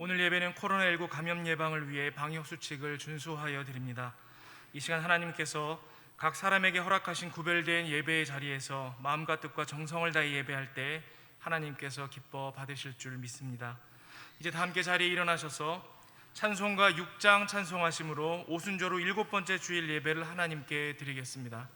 오늘 예배는 코로나19 감염 예방을 위해 방역수칙을 준수하여 드립니다. 이 시간 하나님께서 각 사람에게 허락하신 구별된 예배의 자리에서 마음과 뜻과 정성을 다해 예배할 때 하나님께서 기뻐 받으실 줄 믿습니다. 이제 다 함께 자리에 일어나셔서 찬송가 6장 찬송하심으로 오순절후 7번째 주일 예배를 하나님께 드리겠습니다.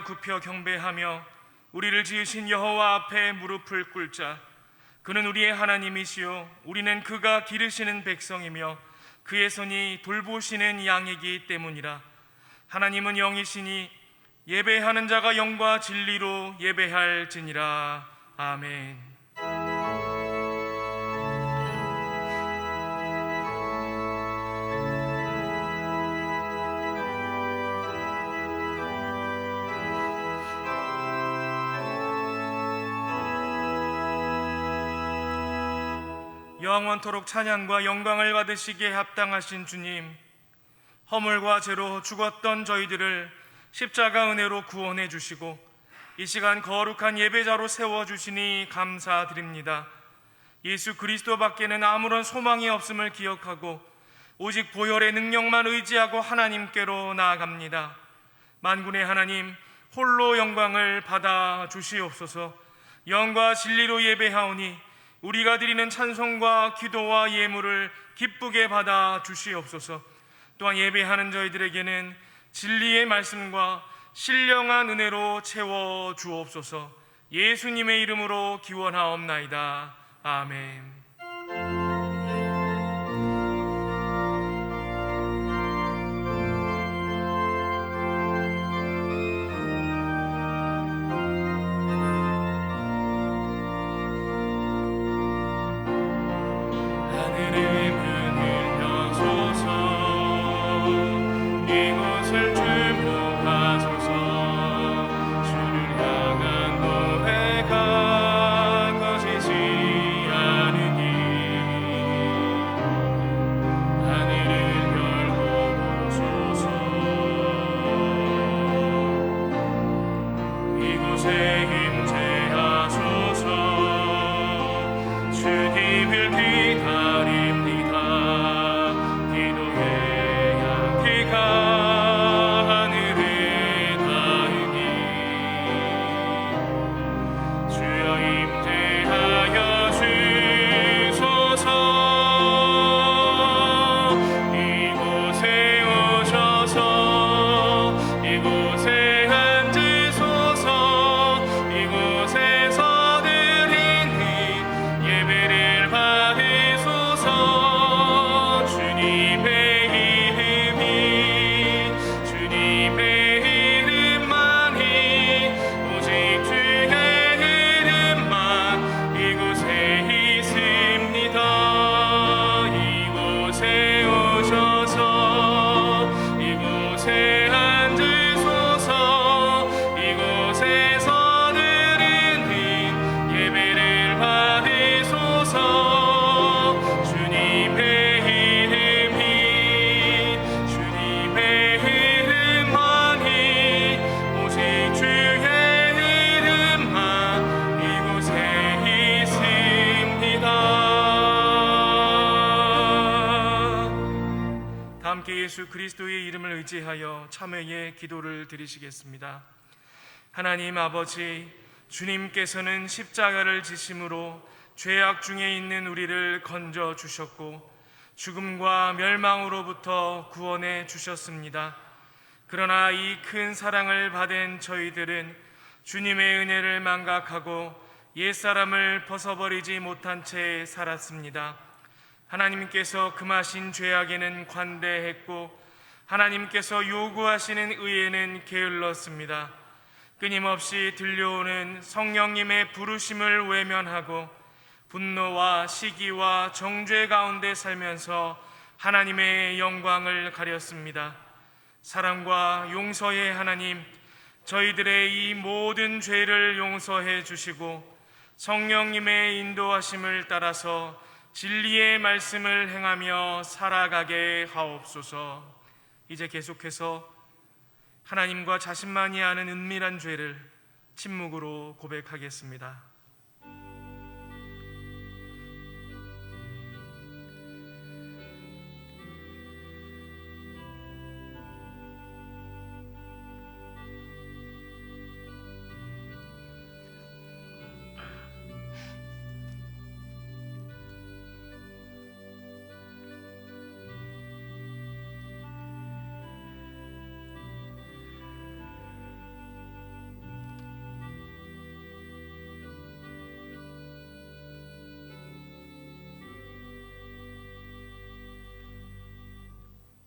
굽혀 경배하며 우리를 지으신 여호와 앞에 무릎을 꿇자. 그는 우리의 하나님이시요 우리는 그가 기르시는 백성이며 그의 손이 돌보시는 양이기 때문이라. 하나님은 영이시니 예배하는 자가 영과 진리로 예배할지니라. 아멘. 영원토록 찬양과 영광을 받으시기에 합당하신 주님, 허물과 죄로 죽었던 저희들을 십자가 은혜로 구원해 주시고 이 시간 거룩한 예배자로 세워주시니 감사드립니다. 예수 그리스도밖에는 아무런 소망이 없음을 기억하고 오직 보혈의 능력만 의지하고 하나님께로 나아갑니다. 만군의 하나님, 홀로 영광을 받아 주시옵소서. 영과 진리로 예배하오니 우리가 드리는 찬송과 기도와 예물을 기쁘게 받아 주시옵소서. 또한 예배하는 저희들에게는 진리의 말씀과 신령한 은혜로 채워 주옵소서. 예수님의 이름으로 기원하옵나이다. 아멘. 예수 그리스도의 이름을 의지하여 참회의 기도를 드리시겠습니다. 하나님 아버지, 주님께서는 십자가를 지심으로 죄악 중에 있는 우리를 건져 주셨고 죽음과 멸망으로부터 구원해 주셨습니다. 그러나 이 큰 사랑을 받은 저희들은 주님의 은혜를 망각하고 옛사람을 벗어버리지 못한 채 살았습니다. 하나님께서 금하신 죄악에는 관대했고 하나님께서 요구하시는 의에는 게을렀습니다. 끊임없이 들려오는 성령님의 부르심을 외면하고 분노와 시기와 정죄 가운데 살면서 하나님의 영광을 가렸습니다. 사랑과 용서의 하나님, 저희들의 이 모든 죄를 용서해 주시고 성령님의 인도하심을 따라서 진리의 말씀을 행하며 살아가게 하옵소서. 이제 계속해서 하나님과 자신만이 아는 은밀한 죄를 침묵으로 고백하겠습니다.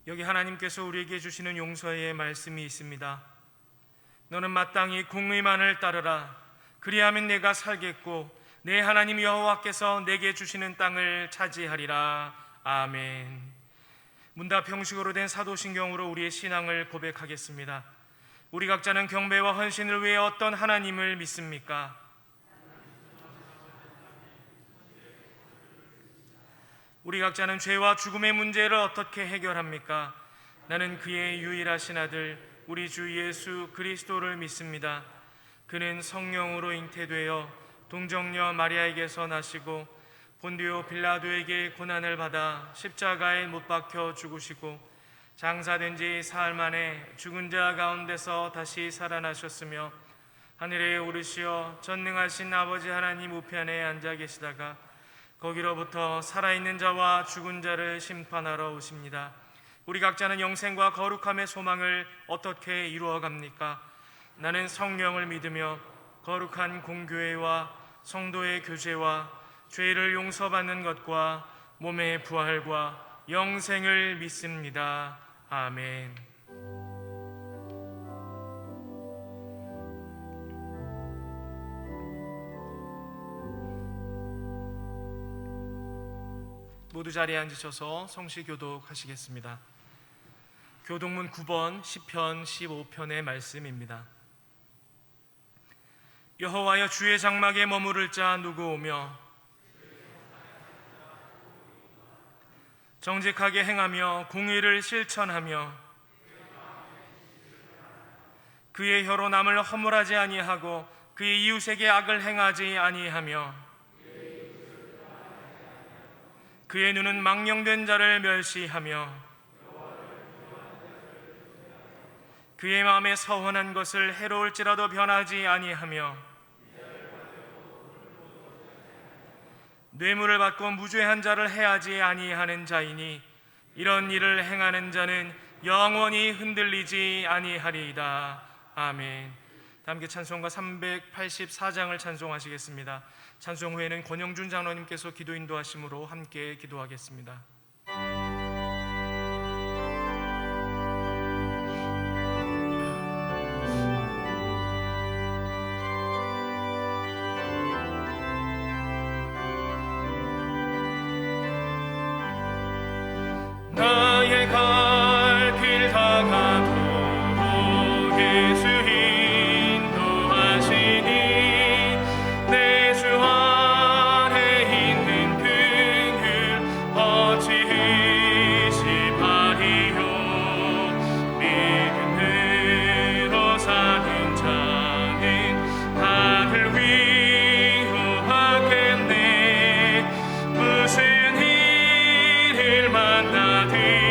여기 하나님께서 우리에게 주시는 용서의 말씀이 있습니다. 너는 마땅히 공의만을 따르라. 그리하면 내가 살겠고 내 하나님 여호와께서 내게 주시는 땅을 차지하리라. 아멘. 문답 형식으로 된 사도신경으로 우리의 신앙을 고백하겠습니다. 우리 각자는 경배와 헌신을 위해 어떤 하나님을 믿습니까? 우리 각자는 죄와 죽음의 문제를 어떻게 해결합니까? 나는 그의 유일하신 아들 우리 주 예수 그리스도를 믿습니다. 그는 성령으로 잉태되어 동정녀 마리아에게서 나시고 본디오 빌라도에게 고난을 받아 십자가에 못 박혀 죽으시고 장사된 지 사흘 만에 죽은 자 가운데서 다시 살아나셨으며 하늘에 오르시어 전능하신 아버지 하나님 우편에 앉아 계시다가 거기로부터 살아있는 자와 죽은 자를 심판하러 오십니다. 우리 각자는 영생과 거룩함의 소망을 어떻게 이루어갑니까? 나는 성령을 믿으며 거룩한 공교회와 성도의 교제와 죄를 용서받는 것과 몸의 부활과 영생을 믿습니다. 아멘. 모두 자리에 앉으셔서 성시 교독하시겠습니다. 교독문 9번 시편 15편의 말씀입니다. 여호와여, 주의 장막에 머무를 자 누구 오며 정직하게 행하며 공의를 실천하며 그의 혀로 남을 허물하지 아니하고 그의 이웃에게 악을 행하지 아니하며 그의 눈은 망령된 자를 멸시하며 그의 마음에 서원한 것을 해로울지라도 변하지 아니하며 뇌물을 받고 무죄한 자를 해하지 아니하는 자이니 이런 일을 행하는 자는 영원히 흔들리지 아니하리이다. 아멘. 함께 찬송가 384장을 찬송하시겠습니다. 찬송 후에는 권영준 장로님께서 기도 인도하심으로 함께 기도하겠습니다. 나의 갈 길 다가도록 예수 인도하시니 내 주 안에 있는 긍휼 어찌 의심하리요. 믿음으로 사는 자는 다들 위로하겠네. 무슨 일을 만나든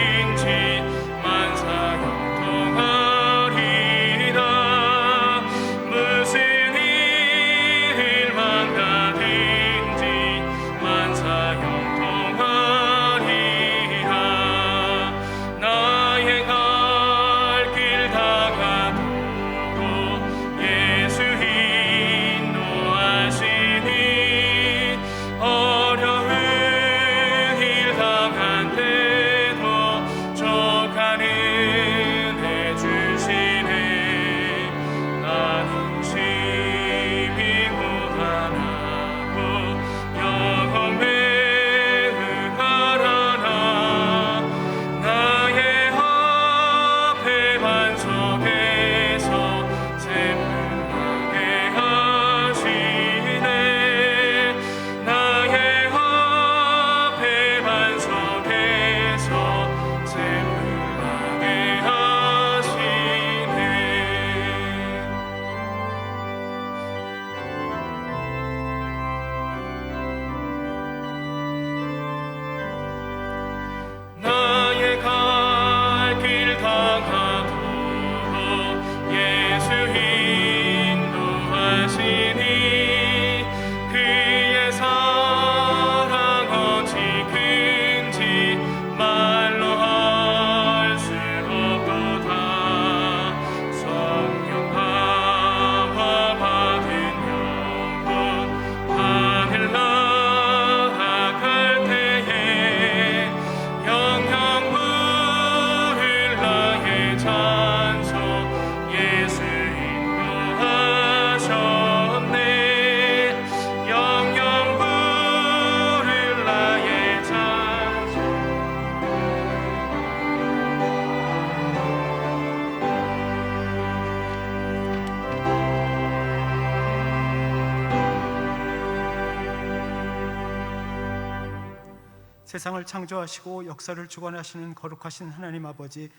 세상을 창조하시고 역사를 주관하시는 거룩하신 하나님 아버지,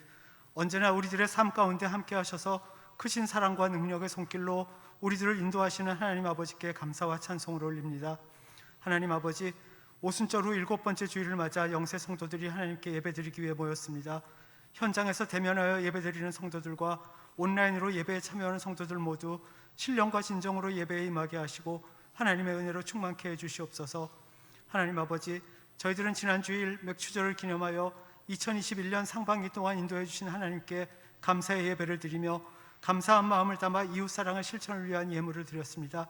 언제나 우리들의 삶 가운데 함께 하셔서 크신 사랑과 능력의 손길로 우리들을 인도하시는 하나님 아버지께 감사와 찬송을 올립니다. 하나님 아버지, 오순절 후 7번째 주일을 맞아 영세 성도들이 하나님께 예배드리기 위해 모였습니다. 현장에서 대면하여 예배드리는 성도들과 온라인으로 예배에 참여하는 성도들 모두 신령과 진정으로 예배에 임하게 하시고 하나님의 은혜로 충만케 해주시옵소서. 하나님 아버지, 저희들은 지난 주일 맥추절을 기념하여 2021년 상반기 동안 인도해 주신 하나님께 감사의 예배를 드리며 감사한 마음을 담아 이웃사랑의 실천을 위한 예물을 드렸습니다.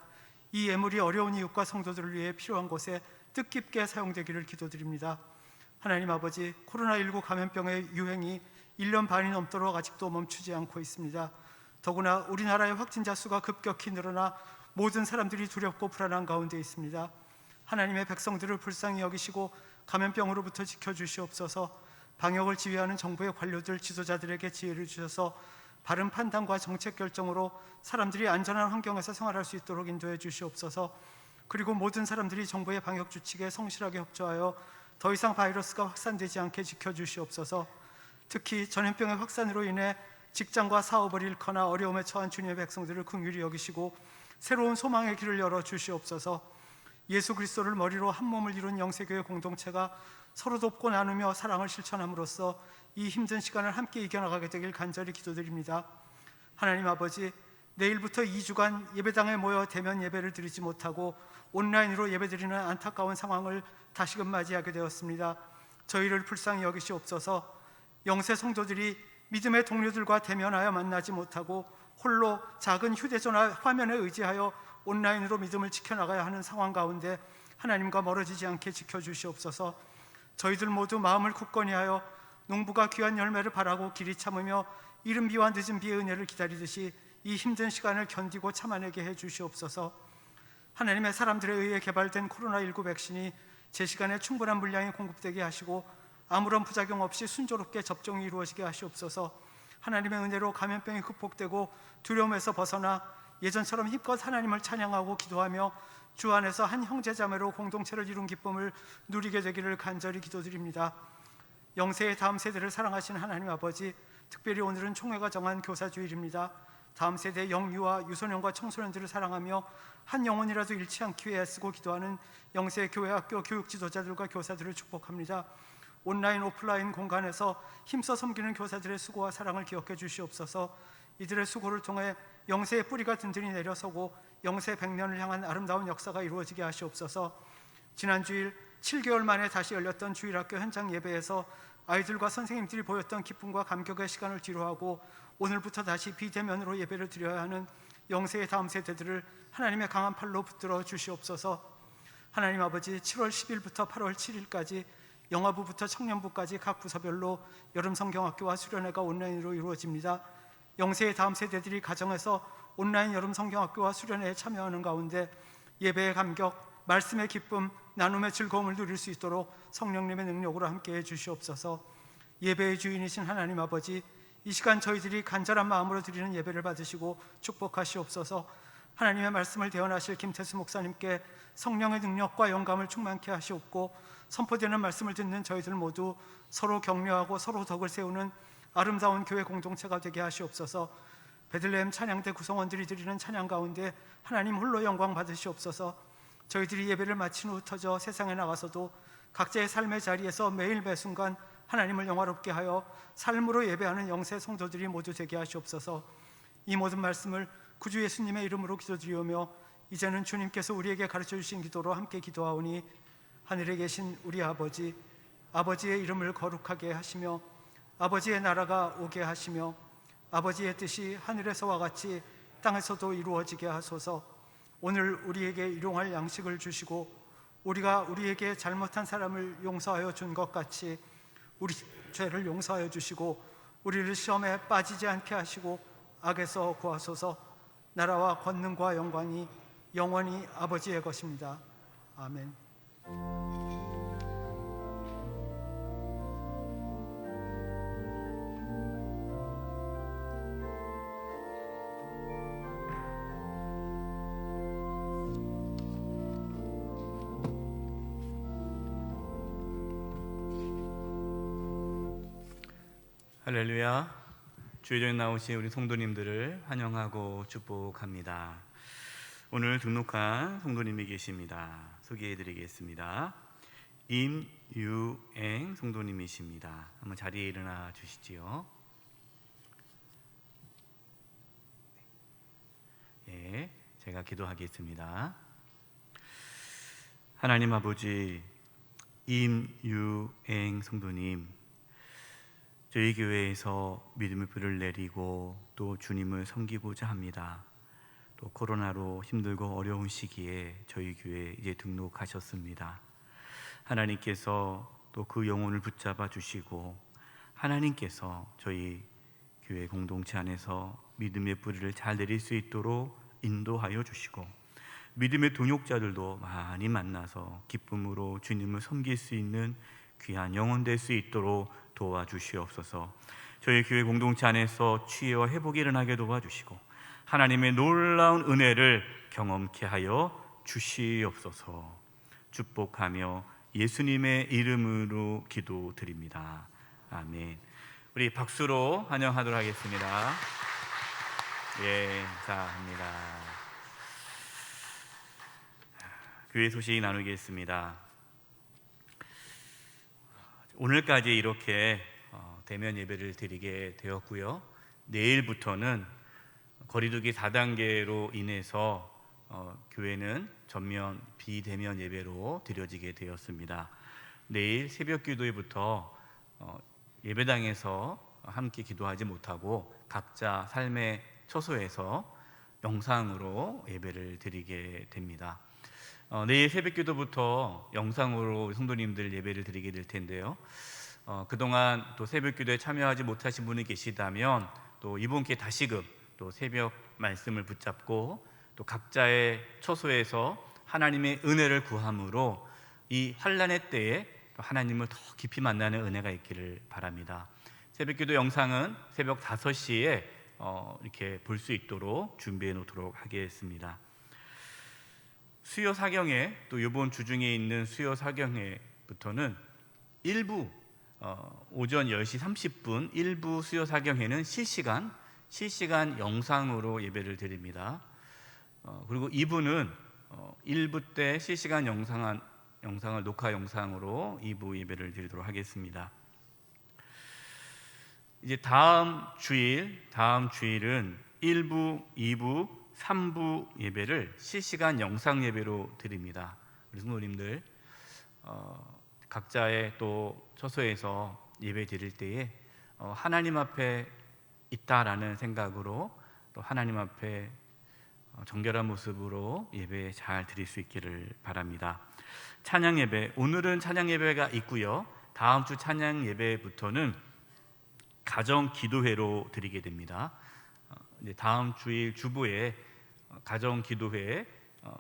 이 예물이 어려운 이웃과 성도들을 위해 필요한 곳에 뜻깊게 사용되기를 기도드립니다. 하나님 아버지, 코로나19 감염병의 유행이 1년 반이 넘도록 아직도 멈추지 않고 있습니다. 더구나 우리나라의 확진자 수가 급격히 늘어나 모든 사람들이 두렵고 불안한 가운데 있습니다. 하나님의 백성들을 불쌍히 여기시고 감염병으로부터 지켜주시옵소서. 방역을 지휘하는 정부의 관료들, 지도자들에게 지혜를 주셔서 바른 판단과 정책 결정으로 사람들이 안전한 환경에서 생활할 수 있도록 인도해 주시옵소서. 그리고 모든 사람들이 정부의 방역 주칙에 성실하게 협조하여 더 이상 바이러스가 확산되지 않게 지켜주시옵소서. 특히 전염병의 확산으로 인해 직장과 사업을 잃거나 어려움에 처한 주님의 백성들을 긍휼히 여기시고 새로운 소망의 길을 열어 주시옵소서. 예수 그리스도를 머리로 한 몸을 이룬 영세교회 공동체가 서로 돕고 나누며 사랑을 실천함으로써 이 힘든 시간을 함께 이겨나가게 되길 간절히 기도드립니다. 하나님 아버지, 내일부터 2주간 예배당에 모여 대면 예배를 드리지 못하고 온라인으로 예배드리는 안타까운 상황을 다시금 맞이하게 되었습니다. 저희를 불쌍히 여기시옵소서. 영세 성도들이 믿음의 동료들과 대면하여 만나지 못하고 홀로 작은 휴대전화 화면에 의지하여 온라인으로 믿음을 지켜나가야 하는 상황 가운데 하나님과 멀어지지 않게 지켜주시옵소서. 저희들 모두 마음을 굳건히 하여 농부가 귀한 열매를 바라고 길이 참으며 이른 비와 늦은 비의 은혜를 기다리듯이 이 힘든 시간을 견디고 참아내게 해주시옵소서. 하나님의 사람들에 의해 개발된 코로나19 백신이 제 시간에 충분한 물량이 공급되게 하시고 아무런 부작용 없이 순조롭게 접종이 이루어지게 하시옵소서. 하나님의 은혜로 감염병이 극복되고 두려움에서 벗어나 예전처럼 힘껏 하나님을 찬양하고 기도하며 주 안에서 한 형제자매로 공동체를 이룬 기쁨을 누리게 되기를 간절히 기도드립니다. 영세의 다음 세대를 사랑하시는 하나님 아버지, 특별히 오늘은 총회가 정한 교사주일입니다. 다음 세대 영유아, 유소년과 청소년들을 사랑하며 한 영혼이라도 잃지 않기 위해 애쓰고 기도하는 영세 교회학교 교육 지도자들과 교사들을 축복합니다. 온라인 오프라인 공간에서 힘써 섬기는 교사들의 수고와 사랑을 기억해 주시옵소서. 이들의 수고를 통해 영세의 뿌리가 든든히 내려서고 영세 100년을 향한 아름다운 역사가 이루어지게 하시옵소서. 지난 주일 7개월 만에 다시 열렸던 주일학교 현장 예배에서 아이들과 선생님들이 보였던 기쁨과 감격의 시간을 뒤로하고 오늘부터 다시 비대면으로 예배를 드려야 하는 영세의 다음 세대들을 하나님의 강한 팔로 붙들어 주시옵소서. 하나님 아버지, 7월 10일부터 8월 7일까지 영아부부터 청년부까지 각 부서별로 여름 성경학교와 수련회가 온라인으로 이루어집니다. 영세의 다음 세대들이 가정에서 온라인 여름 성경학교와 수련회에 참여하는 가운데 예배의 감격, 말씀의 기쁨, 나눔의 즐거움을 누릴 수 있도록 성령님의 능력으로 함께해 주시옵소서. 예배의 주인이신 하나님 아버지, 이 시간 저희들이 간절한 마음으로 드리는 예배를 받으시고 축복하시옵소서. 하나님의 말씀을 대언하실 김태수 목사님께 성령의 능력과 영감을 충만케 하시옵고 선포되는 말씀을 듣는 저희들 모두 서로 격려하고 서로 덕을 세우는 아름다운 교회 공동체가 되게 하시옵소서. 베들레헴 찬양대 구성원들이 드리는 찬양 가운데 하나님 홀로 영광 받으시옵소서. 저희들이 예배를 마친 후 터져 세상에 나가서도 각자의 삶의 자리에서 매일 매순간 하나님을 영화롭게 하여 삶으로 예배하는 영세 성도들이 모두 되게 하시옵소서. 이 모든 말씀을 구주 예수님의 이름으로 기도드리오며 이제는 주님께서 우리에게 가르쳐 주신 기도로 함께 기도하오니, 하늘에 계신 우리 아버지, 아버지의 이름을 거룩하게 하시며 아버지의 나라가 오게 하시며 아버지의 뜻이 하늘에서와 같이 땅에서도 이루어지게 하소서. 오늘 우리에게 일용할 양식을 주시고 우리가 우리에게 잘못한 사람을 용서하여 준 것 같이 우리 죄를 용서하여 주시고 우리를 시험에 빠지지 않게 하시고 악에서 구하소서. 나라와 권능과 영광이 영원히 아버지의 것입니다. 아멘. 할렐루야. 주의전에 나오신 우리 성도님들을 환영하고 축복합니다. 오늘 등록한 성도님이 계십니다. 소개해드리겠습니다. 임유행 성도님이십니다. 한번 자리에 일어나 주시지요. 예, 제가 기도하겠습니다. 하나님 아버지, 임유행 성도님, 저희 교회에서 믿음의 불을 내리고 또 주님을 섬기고자 합니다. 또 코로나로 힘들고 어려운 시기에 저희 교회에 이제 등록하셨습니다. 하나님께서 또 그 영혼을 붙잡아 주시고 하나님께서 저희 교회 공동체 안에서 믿음의 뿌리를 잘 내릴 수 있도록 인도하여 주시고 믿음의 동역자들도 많이 만나서 기쁨으로 주님을 섬길 수 있는 귀한 영혼 될 수 있도록 도와주시옵소서. 저희 교회 공동체 안에서 치유와 회복이 일어나게 도와주시고 하나님의 놀라운 은혜를 경험케 하여 주시옵소서. 축복하며 예수님의 이름으로 기도드립니다. 아멘. 우리 박수로 환영하도록 하겠습니다. 예, 감사합니다. 교회 소식 나누겠습니다. 오늘까지 이렇게 대면 예배를 드리게 되었고요. 내일부터는 거리두기 4단계로 인해서 교회는 전면 비대면 예배로 드려지게 되었습니다. 내일 새벽 기도회부터 예배당에서 함께 기도하지 못하고 각자 삶의 처소에서 영상으로 예배를 드리게 됩니다. 내일 새벽 기도부터 영상으로 성도님들 예배를 드리게 될 텐데요. 그동안 또 새벽 기도에 참여하지 못하신 분이 계시다면 또 이번 기회 다시금 또 새벽 말씀을 붙잡고 또 각자의 처소에서 하나님의 은혜를 구함으로 이 환난의 때에 하나님을 더 깊이 만나는 은혜가 있기를 바랍니다. 새벽 기도 영상은 새벽 5시에 이렇게 볼 수 있도록 준비해 놓도록 하겠습니다. 수요 사경회, 또 이번 주중에 있는 수요 사경회부터는 일부 오전 10시 30분 일부 수요 사경회는 실시간 영상으로 예배를 드립니다. 그리고 2부는 1부 때 실시간 영상을 녹화 영상으로 2부 예배를 드리도록 하겠습니다. 이제 다음 주일은 1부, 2부, 3부 예배를 실시간 영상 예배로 드립니다. 우리 성도님들 각자의 또 처소에서 예배 드릴 때에 하나님 앞에 있다라는 생각으로 또 하나님 앞에 정결한 모습으로 예배 잘 드릴 수 있기를 바랍니다. 찬양 예배, 오늘은 찬양 예배가 있고요. 다음 주 찬양 예배부터는 가정 기도회로 드리게 됩니다. 이제 다음 주일 주보에 가정 기도회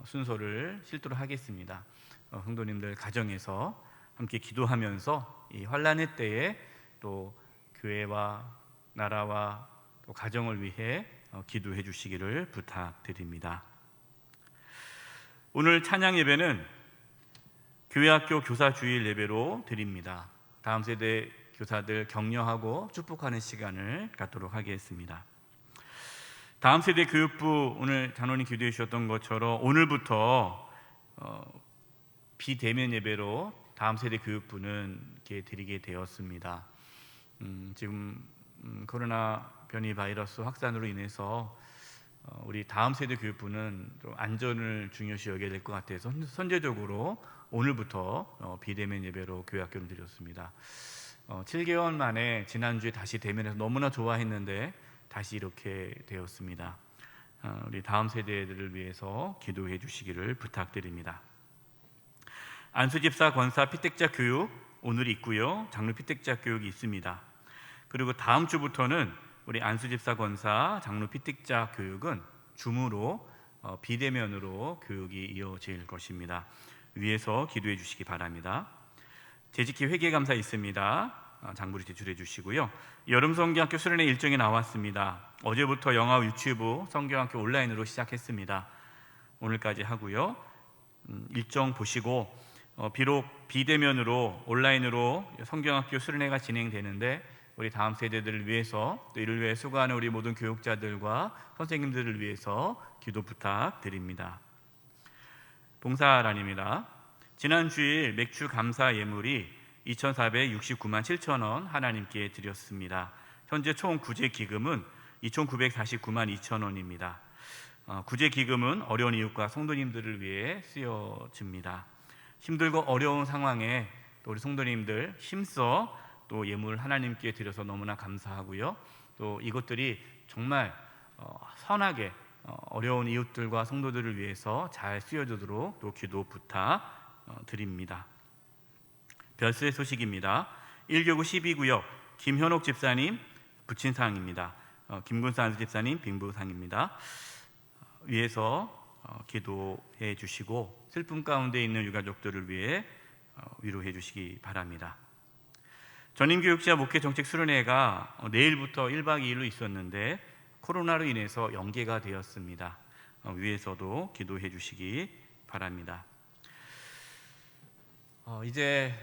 순서를 실도록 하겠습니다. 성도님들 가정에서 함께 기도하면서 이 환난의 때에 또 교회와 나라와 또 가정을 위해 기도해 주시기를 부탁드립니다. 오늘 찬양 예배는 교회학교 교사 주일 예배로 드립니다. 다음 세대 교사들 격려하고 축복하는 시간을 갖도록 하겠습니다. 다음 세대 교육부, 오늘 장로님 기도해 주셨던 것처럼 오늘부터 비대면 예배로 다음 세대 교육부는 이렇게 드리게 되었습니다. 지금 코로나 변이 바이러스 확산으로 인해서 우리 다음 세대 교육부는 좀 안전을 중요시 여겨야 될 것 같아서 선제적으로 오늘부터 비대면 예배로 교회학교를 드렸습니다. 7개월 만에 지난주에 다시 대면해서 너무나 좋아했는데 다시 이렇게 되었습니다. 우리 다음 세대들을 위해서 기도해 주시기를 부탁드립니다. 안수집사 권사 피택자 교육 오늘 있고요. 장로 피택자 교육이 있습니다. 그리고 다음 주부터는 우리 안수집사 권사 장로 피택자 교육은 줌으로 비대면으로 교육이 이어질 것입니다. 위에서 기도해 주시기 바랍니다. 재직기 회계감사 있습니다. 장부를 제출해 주시고요. 여름 성경학교 수련회 일정이 나왔습니다. 어제부터 영화 유튜브 성경학교 온라인으로 시작했습니다. 오늘까지 하고요. 일정 보시고 비록 비대면으로 온라인으로 성경학교 수련회가 진행되는데 우리 다음 세대들을 위해서 또 이를 위해 수고하는 우리 모든 교육자들과 선생님들을 위해서 기도 부탁드립니다. 봉사란입니다. 지난 주일 맥주 감사 예물이 2,469만 7천 원 하나님께 드렸습니다. 현재 총 구제 기금은 2,949만 2천 원입니다. 구제 기금은 어려운 이웃과 성도님들을 위해 쓰여집니다. 힘들고 어려운 상황에 또 우리 성도님들 힘써 또 예물 하나님께 드려서 너무나 감사하고요. 또 이것들이 정말 선하게 어려운 이웃들과 성도들을 위해서 잘 쓰여지도록 또 기도 부탁드립니다. 별세 소식입니다. 1교구 12구역 김현옥 집사님 부친상입니다. 김군산 집사님 빙부상입니다. 위해서 기도해 주시고 슬픔 가운데 있는 유가족들을 위해 위로해 주시기 바랍니다. 전임교육자 목회정책 수련회가 내일부터 1박 2일로 있었는데 코로나로 인해서 연기가 되었습니다. 위에서도 기도해 주시기 바랍니다. 이제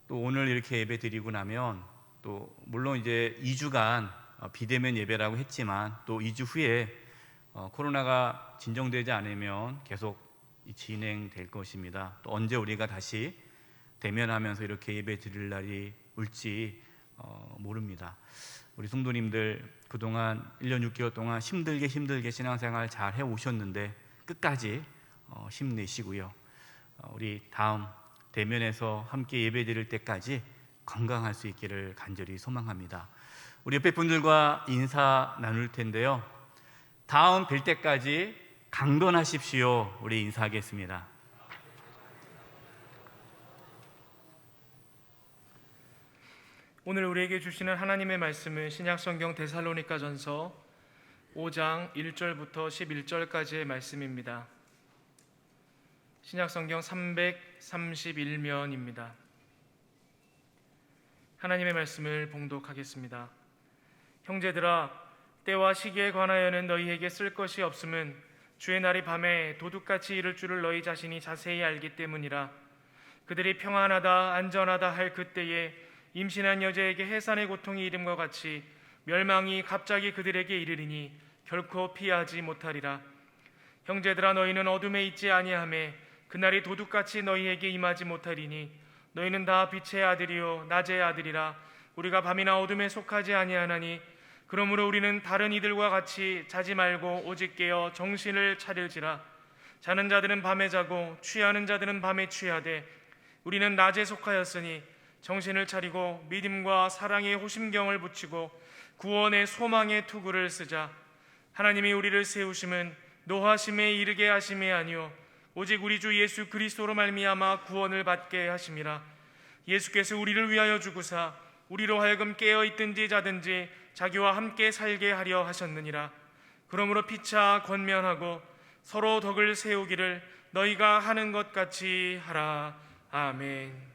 또 오늘 이렇게 예배 드리고 나면 또 물론 이제 2주간 비대면 예배라고 했지만 또 2주 후에 코로나가 진정되지 않으면 계속 진행될 것입니다. 또 언제 우리가 다시 대면하면서 이렇게 예배 드릴 날이 올지 모릅니다. 우리 성도님들 그동안 1년 6개월 동안 힘들게 신앙생활 잘 해오셨는데 끝까지 힘내시고요. 우리 다음 대면에서 함께 예배 드릴 때까지 건강할 수 있기를 간절히 소망합니다. 우리 옆에 분들과 인사 나눌 텐데요. 다음 뵐 때까지 강건하십시오. 우리 인사하겠습니다. 오늘 우리에게 주시는 하나님의 말씀은 신약성경 데살로니가전서 5장 1절부터 11절까지의 말씀입니다. 신약성경 331면입니다. 하나님의 말씀을 봉독하겠습니다. 형제들아, 때와 시기에 관하여는 너희에게 쓸 것이 없음은 주의 날이 밤에 도둑같이 이를 줄을 너희 자신이 자세히 알기 때문이라. 그들이 평안하다 안전하다 할 그때에 임신한 여자에게 해산의 고통이 이름과 같이 멸망이 갑자기 그들에게 이르리니 결코 피하지 못하리라. 형제들아, 너희는 어둠에 있지 아니하매 그날이 도둑같이 너희에게 임하지 못하리니 너희는 다 빛의 아들이요 낮의 아들이라. 우리가 밤이나 어둠에 속하지 아니하나니 그러므로 우리는 다른 이들과 같이 자지 말고 오직 깨어 정신을 차릴지라. 자는 자들은 밤에 자고 취하는 자들은 밤에 취하되 우리는 낮에 속하였으니 정신을 차리고 믿음과 사랑의 호심경을 붙이고 구원의 소망의 투구를 쓰자. 하나님이 우리를 세우심은 노하심에 이르게 하심이 아니요 오직 우리 주 예수 그리스도로 말미암아 구원을 받게 하심이라. 예수께서 우리를 위하여 죽으사 우리로 하여금 깨어 있든지 자든지 자기와 함께 살게 하려 하셨느니라. 그러므로 피차 권면하고 서로 덕을 세우기를 너희가 하는 것 같이 하라. 아멘.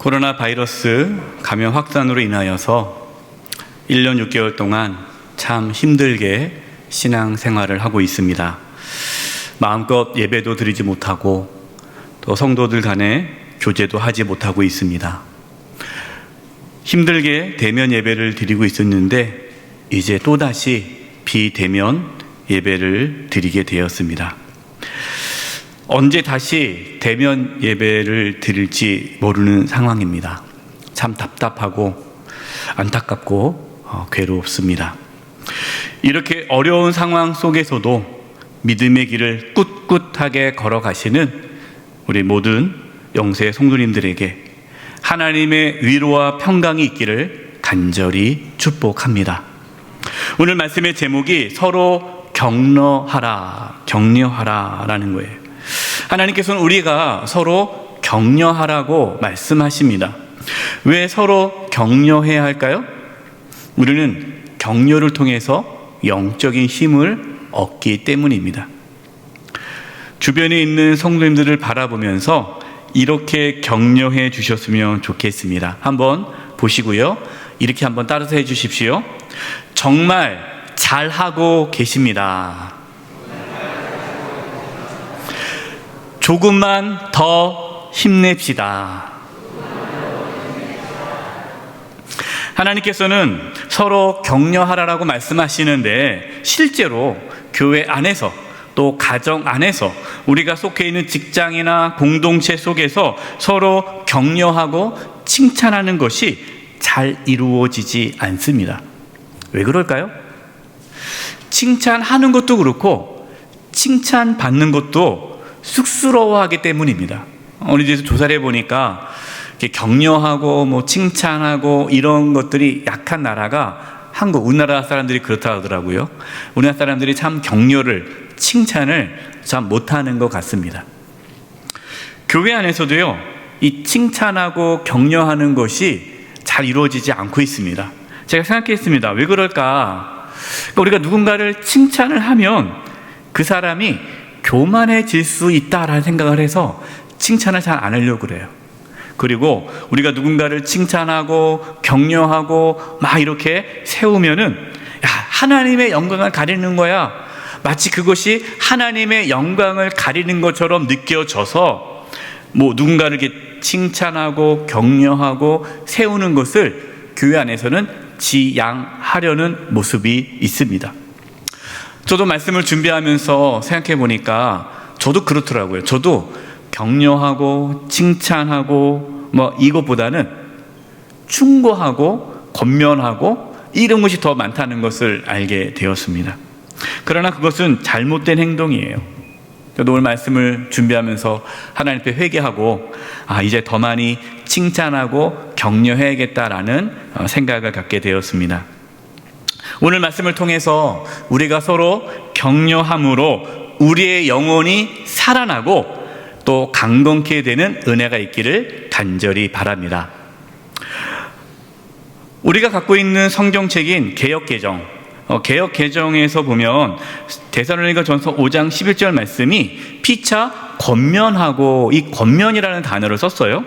코로나 바이러스 감염 확산으로 인하여서 1년 6개월 동안 참 힘들게 신앙생활을 하고 있습니다. 마음껏 예배도 드리지 못하고 또 성도들 간에 교제도 하지 못하고 있습니다. 힘들게 대면 예배를 드리고 있었는데 이제 또다시 비대면 예배를 드리게 되었습니다. 언제 다시 대면 예배를 드릴지 모르는 상황입니다. 참 답답하고 안타깝고 괴롭습니다. 이렇게 어려운 상황 속에서도 믿음의 길을 꿋꿋하게 걸어가시는 우리 모든 영세 성도님들에게 하나님의 위로와 평강이 있기를 간절히 축복합니다. 오늘 말씀의 제목이 서로 격려하라라는 거예요. 하나님께서는 우리가 서로 격려하라고 말씀하십니다. 왜 서로 격려해야 할까요? 우리는 격려를 통해서 영적인 힘을 얻기 때문입니다. 주변에 있는 성도님들을 바라보면서 이렇게 격려해 주셨으면 좋겠습니다. 한번 보시고요. 이렇게 한번 따라서 해 주십시오. 정말 잘하고 계십니다. 조금만 더 힘냅시다. 하나님께서는 서로 격려하라라고 말씀하시는데 실제로 교회 안에서 또 가정 안에서 우리가 속해 있는 직장이나 공동체 속에서 서로 격려하고 칭찬하는 것이 잘 이루어지지 않습니다. 왜 그럴까요? 칭찬하는 것도 그렇고 칭찬받는 것도 쑥스러워하기 때문입니다. 어느 데서 조사를 해보니까 격려하고 칭찬하고 이런 것들이 약한 나라가 한국, 우리나라 사람들이 그렇다 하더라고요. 우리나라 사람들이 참 격려를, 칭찬을 참 못하는 것 같습니다. 교회 안에서도요, 이 칭찬하고 격려하는 것이 잘 이루어지지 않고 있습니다. 제가 생각했습니다. 왜 그럴까? 그러니까 우리가 누군가를 칭찬을 하면 그 사람이 교만해질 수 있다라는 생각을 해서 칭찬을 잘 안 하려고 그래요. 그리고 우리가 누군가를 칭찬하고 격려하고 막 이렇게 세우면은 하나님의 영광을 가리는 거야. 마치 그것이 하나님의 영광을 가리는 것처럼 느껴져서 누군가를 이렇게 칭찬하고 격려하고 세우는 것을 교회 안에서는 지양하려는 모습이 있습니다. 저도 말씀을 준비하면서 생각해 보니까 저도 그렇더라고요. 저도 격려하고 칭찬하고 이것보다는 충고하고 권면하고 이런 것이 더 많다는 것을 알게 되었습니다. 그러나 그것은 잘못된 행동이에요. 저도 오늘 말씀을 준비하면서 하나님 앞에 회개하고 이제 더 많이 칭찬하고 격려해야겠다라는 생각을 갖게 되었습니다. 오늘 말씀을 통해서 우리가 서로 격려함으로 우리의 영혼이 살아나고 또 강건케 되는 은혜가 있기를 간절히 바랍니다. 우리가 갖고 있는 성경책인 개역개정, 개역개정에서 보면 데살로니가전서 5장 11절 말씀이 피차 권면하고 이 권면이라는 단어를 썼어요.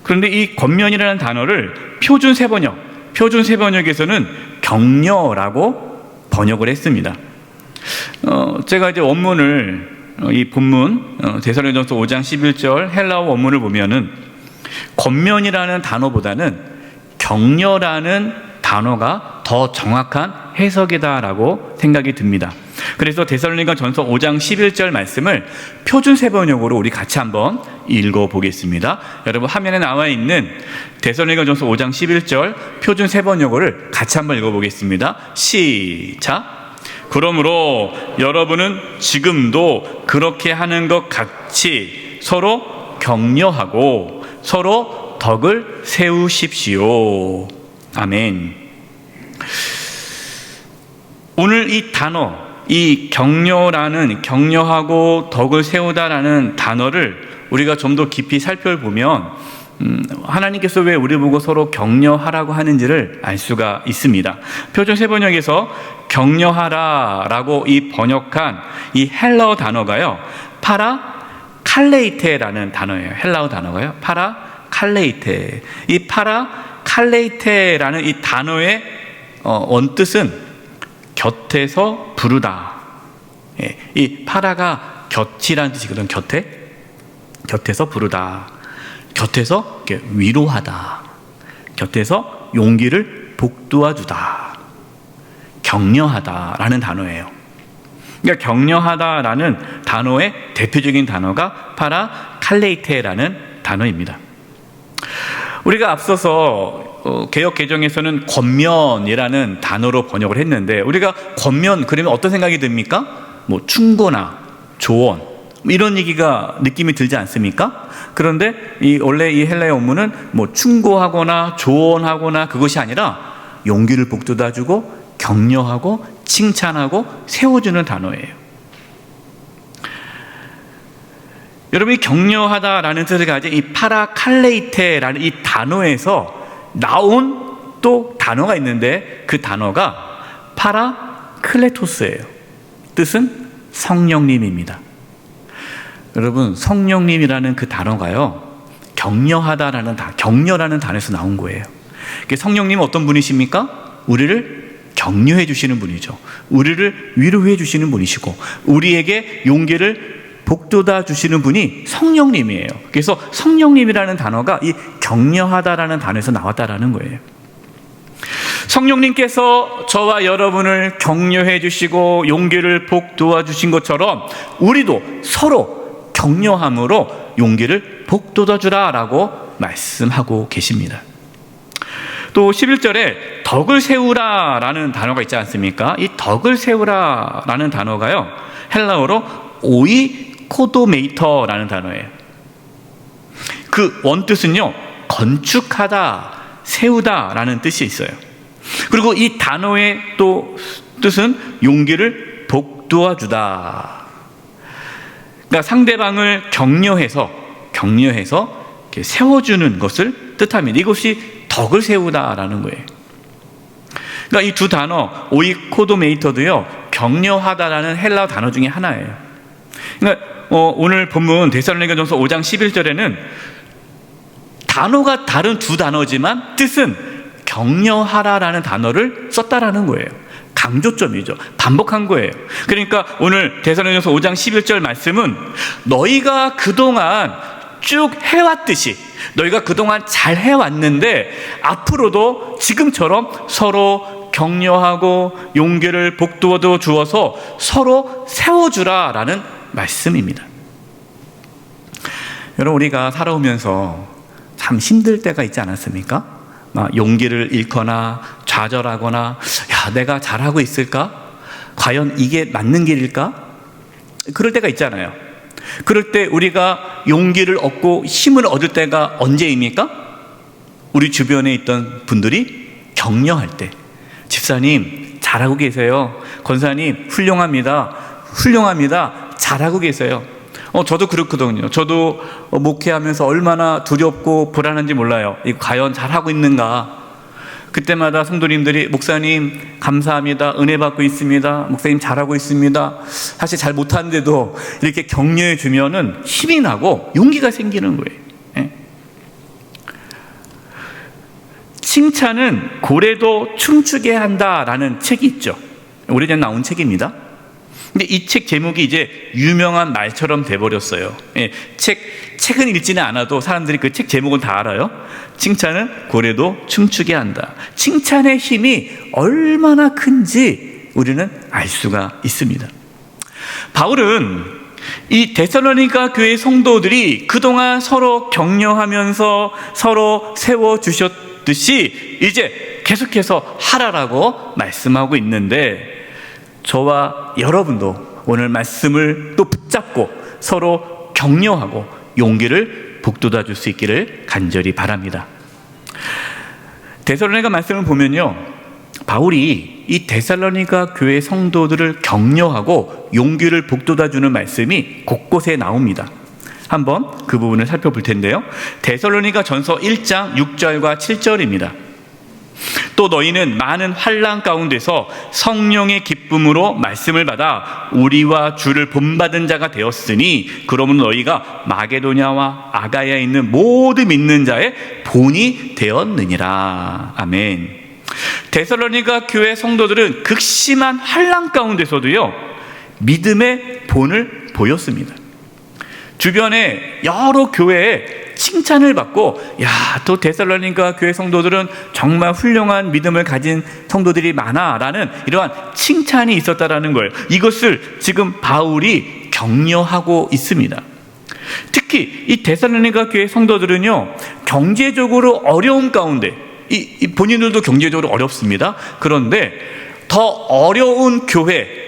그런데 이 권면이라는 단어를 표준 세번역에서는 격려라고 번역을 했습니다. 제가 이제 원문을 이 본문 데살로니가전서 5장 11절 헬라어 원문을 보면은 권면이라는 단어보다는 격려라는 단어가 더 정확한 해석이다라고 생각이 듭니다. 그래서 데살로니가전서 5장 11절 말씀을 표준 세번역으로 우리 같이 한번 읽어보겠습니다. 여러분 화면에 나와 있는 데살로니가전서 5장 11절 표준 세번역어를 같이 한번 읽어보겠습니다. 시작. 그러므로 여러분은 지금도 그렇게 하는 것 같이 서로 격려하고 서로 덕을 세우십시오. 아멘. 오늘 이 단어, 이 격려하고 덕을 세우다라는 단어를 우리가 좀 더 깊이 살펴보면 하나님께서 왜 우리 보고 서로 격려하라고 하는지를 알 수가 있습니다. 표준 세번역에서 격려하라라고 이 번역한 이 헬라어 단어가요, 파라 칼레이테라는 단어예요. 헬라어 단어가요, 파라 칼레이테. 이 파라 칼레이테라는 이 단어의 원뜻은 곁에서 부르다. 예, 이 파라가 곁이라는 뜻이거든. 곁에서 부르다. 곁에서 이렇게 위로하다. 곁에서 용기를 북돋아주다. 격려하다라는 단어예요. 그러니까 격려하다라는 단어의 대표적인 단어가 파라 칼레이테라는 단어입니다. 우리가 앞서서 개역 개정에서는 권면이라는 단어로 번역을 했는데, 우리가 권면 그러면 어떤 생각이 듭니까? 뭐 충고나 조언 이런 얘기가 느낌이 들지 않습니까? 그런데 원래 이 헬라의 원문은 뭐 충고하거나 조언하거나 그것이 아니라 용기를 북돋아주고 격려하고 칭찬하고 세워주는 단어예요. 여러분이 격려하다라는 뜻을 가진 이 파라칼레이테라는 이 단어에서 나온 또 단어가 있는데, 그 단어가 파라클레토스예요. 뜻은 성령님입니다. 여러분, 성령님이라는 그 단어가요, 격려하다라는 격려라는 단어에서 나온 거예요. 성령님은 어떤 분이십니까? 우리를 격려해 주시는 분이죠. 우리를 위로해 주시는 분이시고, 우리에게 용기를 북돋아 주시는 분이 성령님이에요. 그래서 성령님이라는 단어가 이 격려하다라는 단어에서 나왔다라는 거예요. 성령님께서 저와 여러분을 격려해 주시고 용기를 북돋아 주신 것처럼 우리도 서로 격려함으로 용기를 북돋아 주라라고 말씀하고 계십니다. 또 11절에 덕을 세우라라는 단어가 있지 않습니까? 이 덕을 세우라라는 단어가요, 헬라어로 오이코도메이터라는 단어예요. 그 원뜻은요, 건축하다, 세우다라는 뜻이 있어요. 그리고 이 단어의 또 뜻은 용기를 북돋아주다. 그러니까 상대방을 격려해서 이렇게 세워주는 것을 뜻합니다. 이것이 덕을 세우다라는 거예요. 그러니까 이 두 단어 오이코도메이터도요, 격려하다라는 헬라어 단어 중에 하나예요. 그러니까 오늘 본문 데살로니가전서 5장 11절에는 단어가 다른 두 단어지만 뜻은 격려하라라는 단어를 썼다라는 거예요. 강조점이죠. 반복한 거예요. 그러니까 오늘 데살로니가전서 5장 11절 말씀은 너희가 그동안 쭉 해왔듯이, 너희가 그동안 잘 해왔는데 앞으로도 지금처럼 서로 격려하고 용기를 북돋아 주어서 서로 세워주라라는 말씀입니다. 여러분, 우리가 살아오면서 참 힘들 때가 있지 않았습니까? 용기를 잃거나 좌절하거나, 야, 내가 잘하고 있을까? 과연 이게 맞는 길일까? 그럴 때가 있잖아요. 그럴 때 우리가 용기를 얻고 힘을 얻을 때가 언제입니까? 우리 주변에 있던 분들이 격려할 때, 집사님 잘하고 계세요, 권사님 훌륭합니다, 잘하고 계세요. 저도 그렇거든요. 저도 목회하면서 얼마나 두렵고 불안한지 몰라요. 이거 과연 잘하고 있는가? 그때마다 성도님들이 목사님 감사합니다, 은혜 받고 있습니다, 목사님 잘하고 있습니다, 사실 잘 못하는데도 이렇게 격려해 주면은 힘이 나고 용기가 생기는 거예요. 예? 칭찬은 고래도 춤추게 한다라는 책이 있죠. 오래전에 나온 책입니다. 근데 이 책 제목이 이제 유명한 말처럼 돼버렸어요. 예, 책은 읽지는 않아도 사람들이 그 책 제목은 다 알아요. 칭찬은 고래도 춤추게 한다. 칭찬의 힘이 얼마나 큰지 우리는 알 수가 있습니다. 바울은 이 데살로니가 교회 성도들이 그동안 서로 격려하면서 서로 세워주셨듯이 이제 계속해서 하라라고 말씀하고 있는데, 저와 여러분도 오늘 말씀을 또 붙잡고 서로 격려하고 용기를 북돋아 줄 수 있기를 간절히 바랍니다. 데살로니가 말씀을 보면요, 바울이 이 데살로니가 교회 성도들을 격려하고 용기를 북돋아 주는 말씀이 곳곳에 나옵니다. 한번 그 부분을 살펴볼 텐데요, 데살로니가 전서 1장 6절과 7절입니다. 또 너희는 많은 환난 가운데서 성령의 기쁨으로 말씀을 받아 우리와 주를 본받은 자가 되었으니 그러므로 너희가 마게도냐와 아가야에 있는 모든 믿는 자의 본이 되었느니라. 아멘. 데살로니가 교회 성도들은 극심한 환난 가운데서도요 믿음의 본을 보였습니다. 주변에 여러 교회에 칭찬을 받고, 또 데살로니가 교회 성도들은 정말 훌륭한 믿음을 가진 성도들이 많아라는 이러한 칭찬이 있었다라는 거예요. 이것을 지금 바울이 격려하고 있습니다. 특히 이 데살로니가 교회 성도들은요 경제적으로 어려운 가운데, 이 본인들도 경제적으로 어렵습니다. 그런데 더 어려운 교회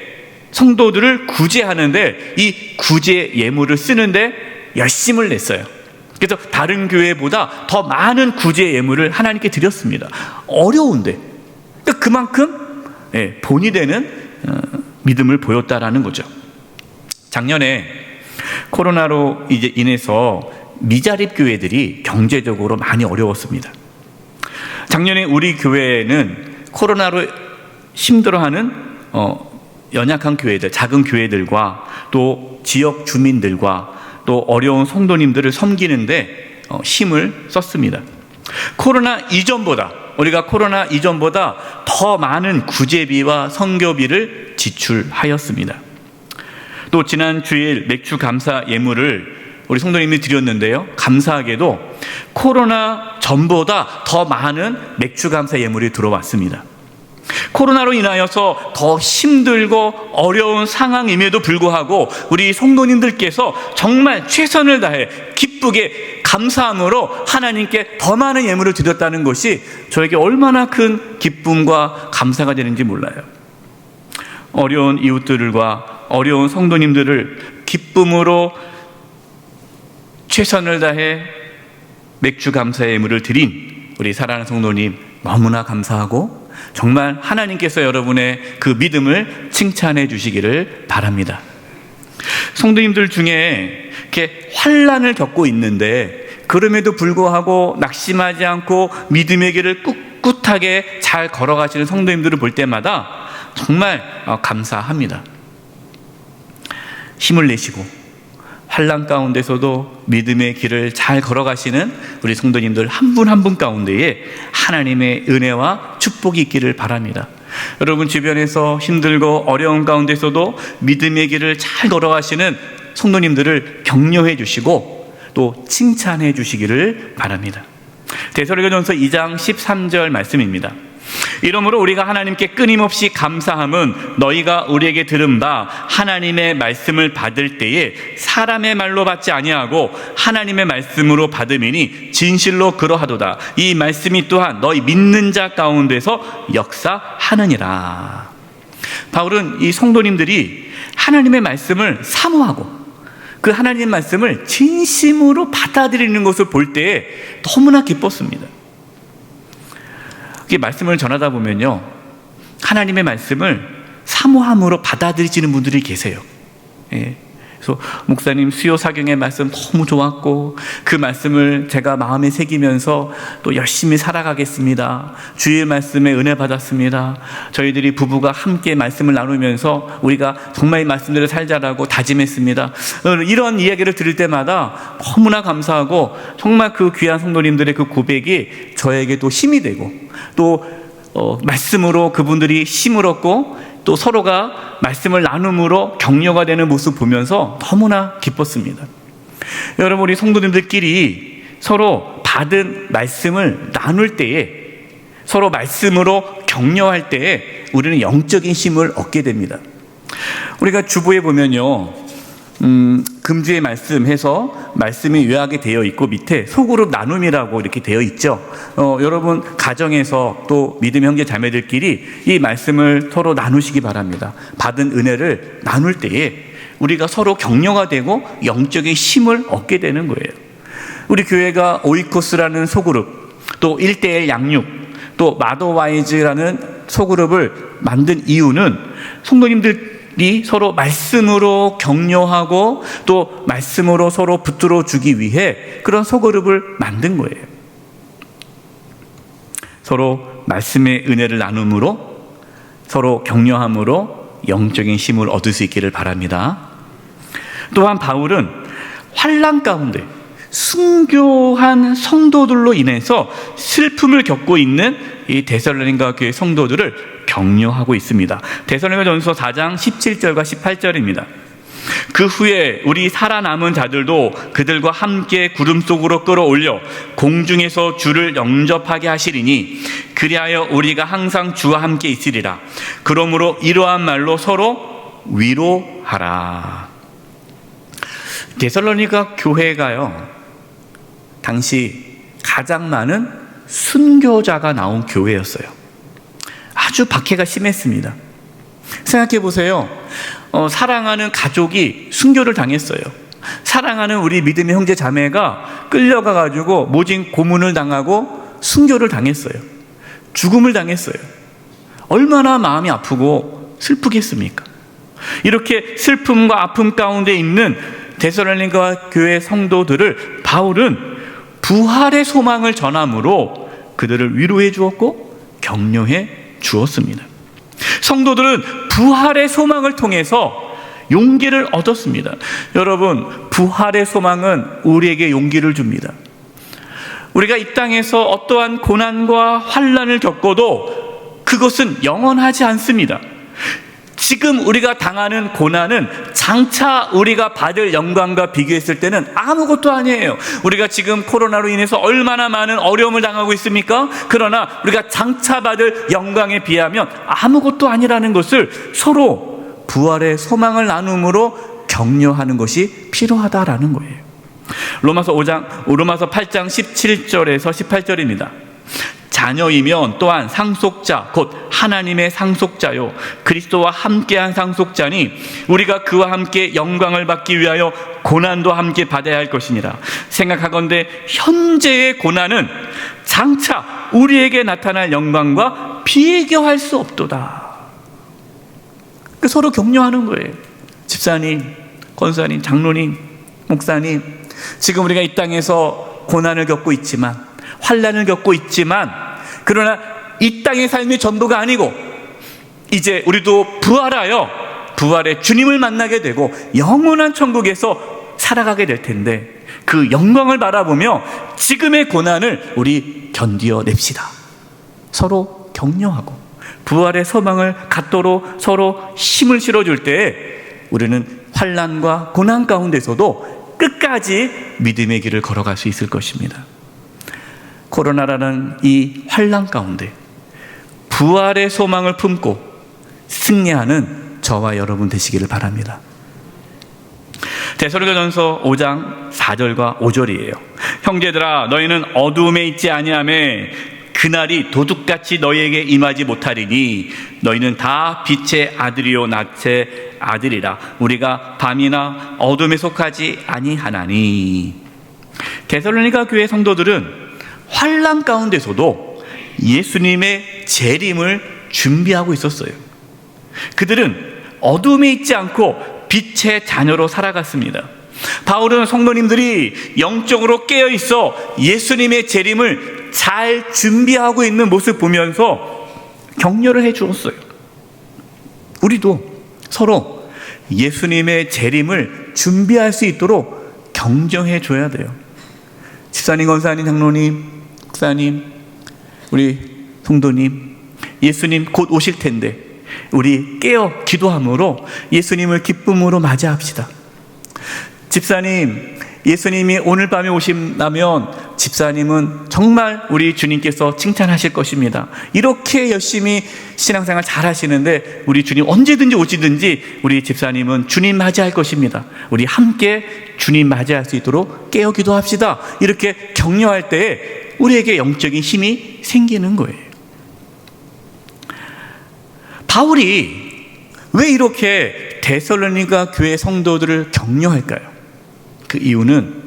성도들을 구제하는데 이 구제 예물을 쓰는데 열심을 냈어요. 그래서 다른 교회보다 더 많은 구제 예물을 하나님께 드렸습니다. 어려운데 그만큼 본이 되는 믿음을 보였다라는 거죠. 작년에 코로나로 이제 인해서 미자립 교회들이 경제적으로 많이 어려웠습니다. 작년에 우리 교회는 코로나로 힘들어하는 연약한 교회들, 작은 교회들과 또 지역 주민들과 또 어려운 성도님들을 섬기는데 힘을 썼습니다. 우리가 코로나 이전보다 더 많은 구제비와 선교비를 지출하였습니다. 또 지난 주일 맥주 감사 예물을 우리 성도님이 드렸는데요, 감사하게도 코로나 전보다 더 많은 맥주 감사 예물이 들어왔습니다. 코로나로 인하여서 더 힘들고 어려운 상황임에도 불구하고 우리 성도님들께서 정말 최선을 다해 기쁘게 감사함으로 하나님께 더 많은 예물을 드렸다는 것이 저에게 얼마나 큰 기쁨과 감사가 되는지 몰라요. 어려운 이웃들과 어려운 성도님들을 기쁨으로 최선을 다해 맥주 감사 예물을 드린 우리 사랑하는 성도님 너무나 감사하고 정말 하나님께서 여러분의 그 믿음을 칭찬해 주시기를 바랍니다. 성도님들 중에 이렇게 환난을 겪고 있는데 그럼에도 불구하고 낙심하지 않고 믿음의 길을 꿋꿋하게 잘 걸어가시는 성도님들을 볼 때마다 정말 감사합니다. 힘을 내시고 환난 가운데서도 믿음의 길을 잘 걸어가시는 우리 성도님들 한 분 한 분 가운데에 하나님의 은혜와 축복이 있기를 바랍니다. 여러분 주변에서 힘들고 어려운 가운데서도 믿음의 길을 잘 걸어가시는 성도님들을 격려해 주시고 또 칭찬해 주시기를 바랍니다. 데살로니가전서 2장 13절 말씀입니다. 이러므로 우리가 하나님께 끊임없이 감사함은 너희가 우리에게 들은 바 하나님의 말씀을 받을 때에 사람의 말로 받지 아니하고 하나님의 말씀으로 받음이니 진실로 그러하도다. 이 말씀이 또한 너희 믿는 자 가운데서 역사하느니라. 바울은 이 성도님들이 하나님의 말씀을 사모하고 그 하나님의 말씀을 진심으로 받아들이는 것을 볼 때에 너무나 기뻤습니다. 이게 말씀을 전하다 보면요, 하나님의 말씀을 사모함으로 받아들이시는 분들이 계세요. 그래서 목사님 수요 사경의 말씀 너무 좋았고 그 말씀을 제가 마음에 새기면서 또 열심히 살아가겠습니다. 주의 말씀에 은혜 받았습니다. 저희들이 부부가 함께 말씀을 나누면서 우리가 정말 이 말씀대로 살자라고 다짐했습니다. 이런 이야기를 들을 때마다 너무나 감사하고 정말 그 귀한 성도님들의 그 고백이 저에게도 힘이 되고 또 말씀으로 그분들이 힘을 얻고 또 서로가 말씀을 나눔으로 격려가 되는 모습 보면서 너무나 기뻤습니다. 여러분 우리 성도님들끼리 서로 받은 말씀을 나눌 때에 서로 말씀으로 격려할 때에 우리는 영적인 힘을 얻게 됩니다. 우리가 주보에 보면요, 금주의 말씀해서 말씀이 요약이 되어 있고 밑에 소그룹 나눔이라고 이렇게 되어 있죠. 여러분 가정에서 또 믿음의 형제 자매들끼리 이 말씀을 서로 나누시기 바랍니다. 받은 은혜를 나눌 때에 우리가 서로 격려가 되고 영적인 힘을 얻게 되는 거예요. 우리 교회가 오이코스라는 소그룹, 또 1:1 양육, 또 마더와이즈라는 소그룹을 만든 이유는 성도님들 서로 말씀으로 격려하고 또 말씀으로 서로 붙들어 주기 위해 그런 소그룹을 만든 거예요. 서로 말씀의 은혜를 나눔으로 서로 격려함으로 영적인 힘을 얻을 수 있기를 바랍니다. 또한 바울은 환난 가운데 순교한 성도들로 인해서 슬픔을 겪고 있는 이 데살로니가 교회 성도들을 격려하고 있습니다. 데살로니가전서 4장 17절과 18절입니다. 그 후에 우리 살아남은 자들도 그들과 함께 구름 속으로 끌어올려 공중에서 주를 영접하게 하시리니 그리하여 우리가 항상 주와 함께 있으리라. 그러므로 이러한 말로 서로 위로하라. 데살로니가 교회가요, 당시 가장 많은 순교자가 나온 교회였어요. 아주 박해가 심했습니다. 생각해 보세요. 사랑하는 가족이 순교를 당했어요. 사랑하는 우리 믿음의 형제 자매가 끌려가 가지고 모진 고문을 당하고 순교를 당했어요. 죽음을 당했어요. 얼마나 마음이 아프고 슬프겠습니까? 이렇게 슬픔과 아픔 가운데 있는 데살로니가 교회 성도들을 바울은 부활의 소망을 전함으로 그들을 위로해 주었고 격려해 주었습니다. 성도들은 부활의 소망을 통해서 용기를 얻었습니다. 여러분, 부활의 소망은 우리에게 용기를 줍니다. 우리가 이 땅에서 어떠한 고난과 환난을 겪어도 그것은 영원하지 않습니다. 지금 우리가 당하는 고난은 장차 우리가 받을 영광과 비교했을 때는 아무것도 아니에요. 우리가 지금 코로나로 인해서 얼마나 많은 어려움을 당하고 있습니까? 그러나 우리가 장차 받을 영광에 비하면 아무것도 아니라는 것을 서로 부활의 소망을 나눔으로 격려하는 것이 필요하다라는 거예요. 로마서 8장 17절에서 18절입니다. 자녀이면 또한 상속자 곧 하나님의 상속자요 그리스도와 함께한 상속자니 우리가 그와 함께 영광을 받기 위하여 고난도 함께 받아야 할 것이니라. 생각하건대 현재의 고난은 장차 우리에게 나타날 영광과 비교할 수 없도다. 서로 격려하는 거예요. 집사님, 권사님, 장로님, 목사님, 지금 우리가 이 땅에서 고난을 겪고 있지만, 환난을 겪고 있지만, 그러나 이 땅의 삶이 전부가 아니고 이제 우리도 부활하여 부활의 주님을 만나게 되고 영원한 천국에서 살아가게 될 텐데 그 영광을 바라보며 지금의 고난을 우리 견디어냅시다. 서로 격려하고 부활의 소망을 갖도록 서로 힘을 실어줄 때에 우리는 환난과 고난 가운데서도 끝까지 믿음의 길을 걸어갈 수 있을 것입니다. 코로나라는 이 환난 가운데 부활의 소망을 품고 승리하는 저와 여러분 되시기를 바랍니다. 데살로니가전서 5장 4절과 5절이에요. 형제들아, 너희는 어두움에 있지 아니하매 그날이 도둑같이 너희에게 임하지 못하리니 너희는 다 빛의 아들이요 낮의 아들이라. 우리가 밤이나 어둠에 속하지 아니하나니. 데살로니가 교회 성도들은 환난 가운데서도 예수님의 재림을 준비하고 있었어요. 그들은 어둠에 있지 않고 빛의 자녀로 살아갔습니다. 바울은 성도님들이 영적으로 깨어 있어 예수님의 재림을 잘 준비하고 있는 모습 보면서 격려를 해 주었어요. 우리도 서로 예수님의 재림을 준비할 수 있도록 격려해 줘야 돼요. 집사님, 권사님, 장로님, 목사님, 우리 성도님, 예수님 곧 오실 텐데 우리 깨어 기도함으로 예수님을 기쁨으로 맞이합시다. 집사님, 예수님이 오늘 밤에 오신다면 집사님은 정말 우리 주님께서 칭찬하실 것입니다. 이렇게 열심히 신앙생활 잘 하시는데 우리 주님 언제든지 오시든지 우리 집사님은 주님 맞이할 것입니다. 우리 함께 주님 맞이할 수 있도록 깨어 기도합시다. 이렇게 격려할 때에 우리에게 영적인 힘이 생기는 거예요. 바울이 왜 이렇게 데살로니가 교회 성도들을 격려할까요? 그 이유는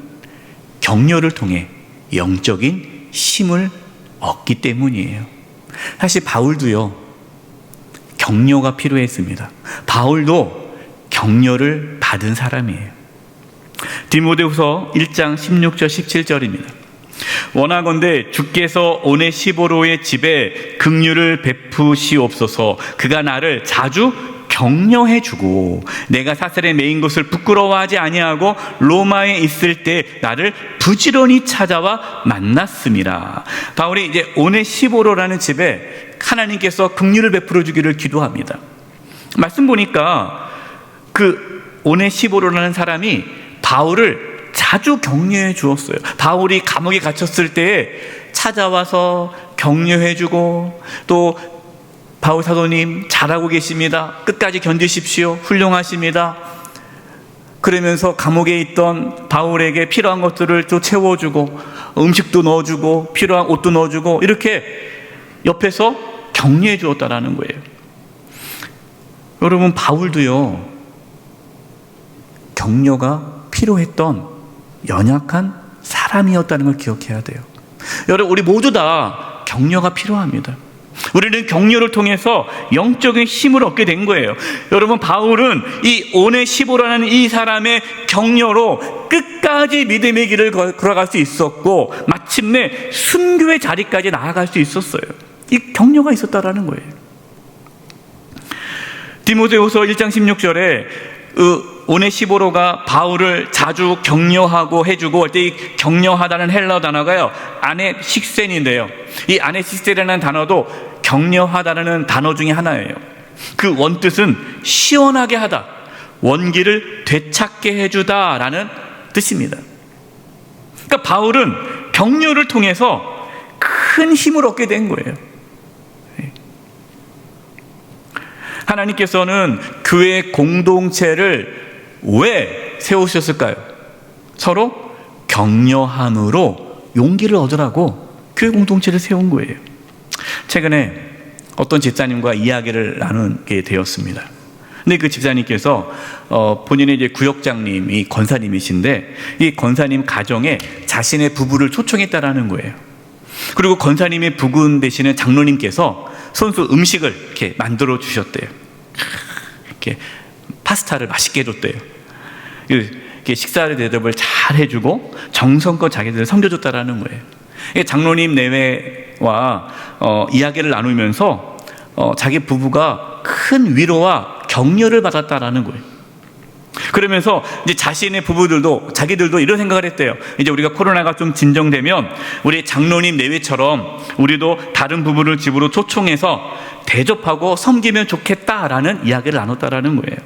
격려를 통해 영적인 힘을 얻기 때문이에요. 사실 바울도요, 격려가 필요했습니다. 바울도 격려를 받은 사람이에요. 디모데후서 1장 16절 17절입니다. 원하건대 주께서 오네시보로의 집에 긍휼을 베푸시옵소서. 그가 나를 자주 격려해 주고 내가 사슬에 매인 것을 부끄러워하지 아니하고 로마에 있을 때 나를 부지런히 찾아와 만났음이라. 바울이 이제 오네시보로라는 집에 하나님께서 긍휼을 베풀어 주기를 기도합니다. 말씀 보니까 그 오네시보로라는 사람이 바울을 자주 격려해 주었어요. 바울이 감옥에 갇혔을 때에 찾아와서 격려해 주고, 또 바울 사도님 잘하고 계십니다, 끝까지 견디십시오, 훌륭하십니다, 그러면서 감옥에 있던 바울에게 필요한 것들을 또 채워주고 음식도 넣어주고 필요한 옷도 넣어주고 이렇게 옆에서 격려해 주었다라는 거예요. 여러분, 바울도요, 격려가 필요했던 연약한 사람이었다는 걸 기억해야 돼요. 여러분, 우리 모두 다 격려가 필요합니다. 우리는 격려를 통해서 영적인 힘을 얻게 된 거예요. 여러분, 바울은 이 오네시보라는 이 사람의 격려로 끝까지 믿음의 길을 걸어갈 수 있었고 마침내 순교의 자리까지 나아갈 수 있었어요. 이 격려가 있었다라는 거예요. 디모데후서 1장 16절에 오네시보로가 바울을 자주 격려하고 해주고 할 때 이 격려하다는 헬라어 단어가요, 아네식센인데요. 이 아네식센이라는 단어도 격려하다라는 단어 중에 하나예요. 그 원뜻은 시원하게 하다, 원기를 되찾게 해주다라는 뜻입니다. 그러니까 바울은 격려를 통해서 큰 힘을 얻게 된 거예요. 하나님께서는 교회 공동체를 왜 세우셨을까요? 서로 격려함으로 용기를 얻으라고 교회 공동체를 세운 거예요. 최근에 어떤 집사님과 이야기를 나누게 되었습니다. 근데 그 집사님께서 본인의 이제 구역장님이 권사님이신데 이 권사님 가정에 자신의 부부를 초청했다라는 거예요. 그리고 권사님의 부군 되시는 장로님께서 손수 음식을 이렇게 만들어 주셨대요. 이렇게 파스타를 맛있게 해줬대요. 이렇게 식사를 대접을 잘 해주고 정성껏 자기들을 섬겨줬다라는 거예요. 장로님 내외와 이야기를 나누면서 자기 부부가 큰 위로와 격려를 받았다라는 거예요. 그러면서 이제 자신의 부부들도 자기들도 이런 생각을 했대요. 이제 우리가 코로나가 좀 진정되면 우리 장로님 내외처럼 우리도 다른 부부를 집으로 초청해서 대접하고 섬기면 좋겠다라는 이야기를 나눴다라는 거예요.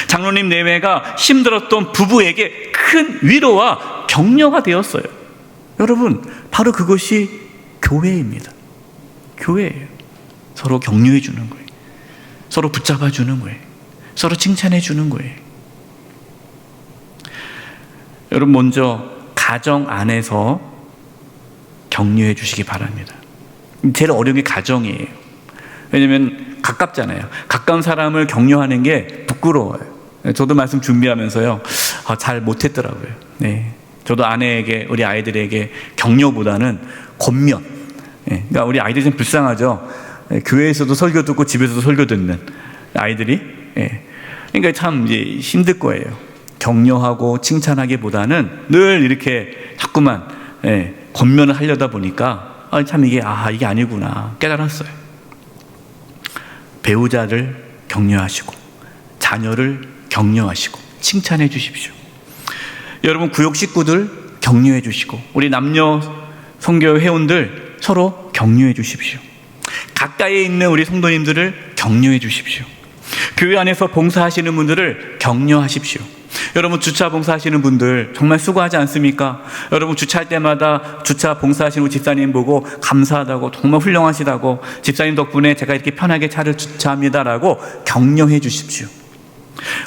장로님 내외가 힘들었던 부부에게 큰 위로와 격려가 되었어요. 여러분, 바로 그것이 교회입니다. 교회예요. 서로 격려해 주는 거예요. 서로 붙잡아 주는 거예요. 서로 칭찬해 주는 거예요. 여러분, 먼저 가정 안에서 격려해 주시기 바랍니다. 제일 어려운 게 가정이에요. 왜냐하면 가깝잖아요. 가까운 사람을 격려하는 게 부끄러워요. 저도 말씀 준비하면서요, 잘 못했더라고요. 네. 저도 아내에게, 우리 아이들에게 격려보다는 권면. 그러니까 우리 아이들이 좀 불쌍하죠. 교회에서도 설교 듣고 집에서도 설교 듣는 아이들이. 그러니까 참 이제 힘들 거예요. 격려하고 칭찬하기보다는 늘 이렇게 자꾸만 권면을 하려다 보니까 참 이게 아니구나 깨달았어요. 배우자를 격려하시고 자녀를 격려하시고 칭찬해 주십시오. 여러분, 구역 식구들 격려해 주시고 우리 남녀 선교 회원들 서로 격려해 주십시오. 가까이에 있는 우리 성도님들을 격려해 주십시오. 교회 안에서 봉사하시는 분들을 격려하십시오. 여러분, 주차 봉사하시는 분들 정말 수고하지 않습니까? 여러분, 주차할 때마다 주차 봉사하시는 우리 집사님 보고 감사하다고, 정말 훌륭하시다고, 집사님 덕분에 제가 이렇게 편하게 차를 주차합니다라고 격려해 주십시오.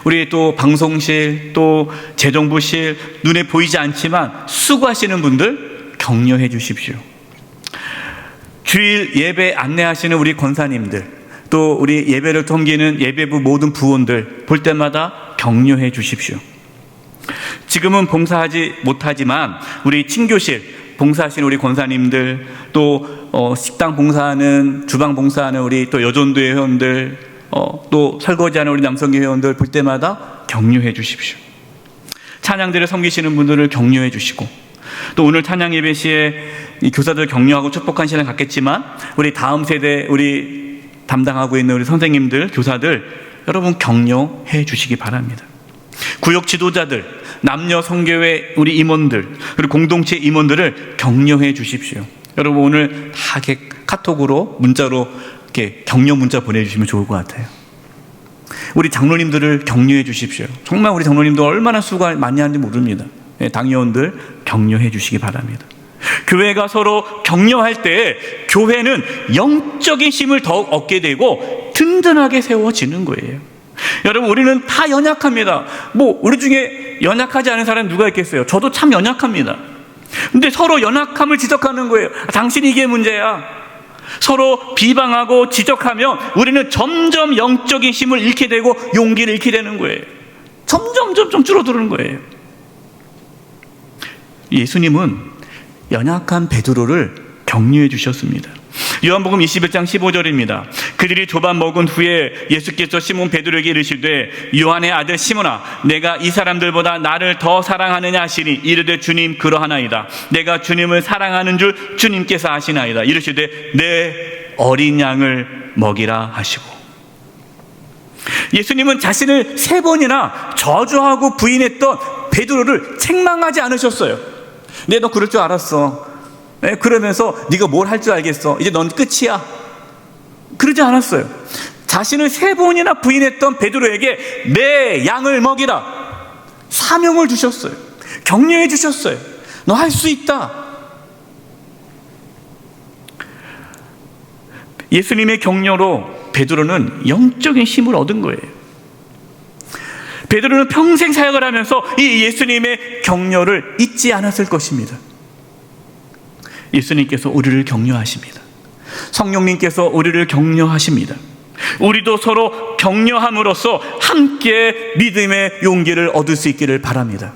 우리 또 방송실, 또 재정부실, 눈에 보이지 않지만 수고하시는 분들 격려해 주십시오. 주일 예배 안내하시는 우리 권사님들, 또 우리 예배를 섬기는 예배부 모든 부원들 볼 때마다 격려해 주십시오. 지금은 봉사하지 못하지만 우리 친교실 봉사하시는 우리 권사님들, 또 식당 봉사하는, 주방 봉사하는 우리 또 여전도회 회원들, 또 설거지하는 우리 남성교 회원들 볼 때마다 격려해 주십시오. 찬양대를 섬기시는 분들을 격려해 주시고, 또 오늘 찬양 예배 시에 이 교사들 격려하고 축복한 시간을 갖겠지만 우리 다음 세대 우리 담당하고 있는 우리 선생님들, 교사들 여러분 격려해 주시기 바랍니다. 구역 지도자들, 남녀 성교회 우리 임원들, 그리고 공동체 임원들을 격려해 주십시오. 여러분 오늘 다 이렇게 카톡으로 문자로 이렇게 격려 문자 보내주시면 좋을 것 같아요. 우리 장로님들을 격려해 주십시오. 정말 우리 장로님들 얼마나 수고 많이 하는지 모릅니다. 당회원들 격려해 주시기 바랍니다. 교회가 서로 격려할 때 교회는 영적인 힘을 더욱 얻게 되고 든든하게 세워지는 거예요. 여러분 우리는 다 연약합니다. 우리 중에 연약하지 않은 사람이 누가 있겠어요? 저도 참 연약합니다. 근데 서로 연약함을 지적하는 거예요. 당신이 이게 문제야. 서로 비방하고 지적하면 우리는 점점 영적인 힘을 잃게 되고 용기를 잃게 되는 거예요. 점점 줄어드는 거예요. 예수님은 연약한 베드로를 격려해 주셨습니다. 요한복음 21장 15절입니다. 그들이 조반 먹은 후에 예수께서 시몬 베드로에게 이르시되 요한의 아들 시몬아 내가 이 사람들보다 나를 더 사랑하느냐 하시니 이르되 주님 그러하나이다. 내가 주님을 사랑하는 줄 주님께서 아시나이다. 이르시되 내 어린 양을 먹이라 하시고, 예수님은 자신을 3번이나 저주하고 부인했던 베드로를 책망하지 않으셨어요. 너 그럴 줄 알았어. 그러면서 네가 뭘 할 줄 알겠어. 이제 넌 끝이야. 그러지 않았어요. 자신을 3번이나 부인했던 베드로에게 내 양을 먹이라 사명을 주셨어요. 격려해 주셨어요. 너 할 수 있다. 예수님의 격려로 베드로는 영적인 힘을 얻은 거예요. 베드로는 평생 사역을 하면서 이 예수님의 격려를 잊지 않았을 것입니다. 예수님께서 우리를 격려하십니다. 성령님께서 우리를 격려하십니다. 우리도 서로 격려함으로써 함께 믿음의 용기를 얻을 수 있기를 바랍니다.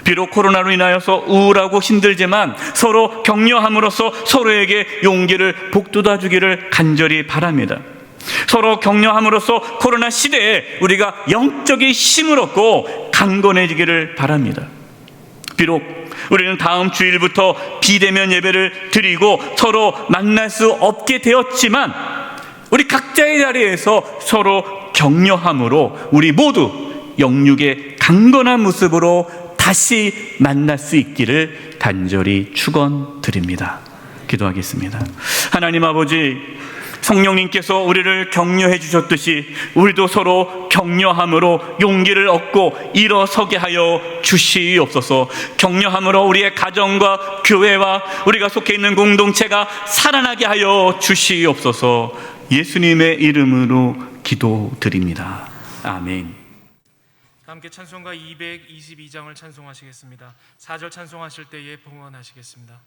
비록 코로나로 인하여서 우울하고 힘들지만 서로 격려함으로써 서로에게 용기를 북돋아 주기를 간절히 바랍니다. 서로 격려함으로써 코로나 시대에 우리가 영적인 힘을 얻고 강건해지기를 바랍니다. 비록 우리는 다음 주일부터 비대면 예배를 드리고 서로 만날 수 없게 되었지만 우리 각자의 자리에서 서로 격려함으로 우리 모두 영육의 강건한 모습으로 다시 만날 수 있기를 간절히 축원드립니다. 기도하겠습니다. 하나님 아버지, 성령님께서 우리를 격려해 주셨듯이 우리도 서로 격려함으로 용기를 얻고 일어서게 하여 주시옵소서. 격려함으로 우리의 가정과 교회와 우리가 속해 있는 공동체가 살아나게 하여 주시옵소서. 예수님의 이름으로 기도드립니다. 아멘. 함께 찬송가 222장을 찬송하시겠습니다. 4절 찬송하실 때에 봉헌하시겠습니다.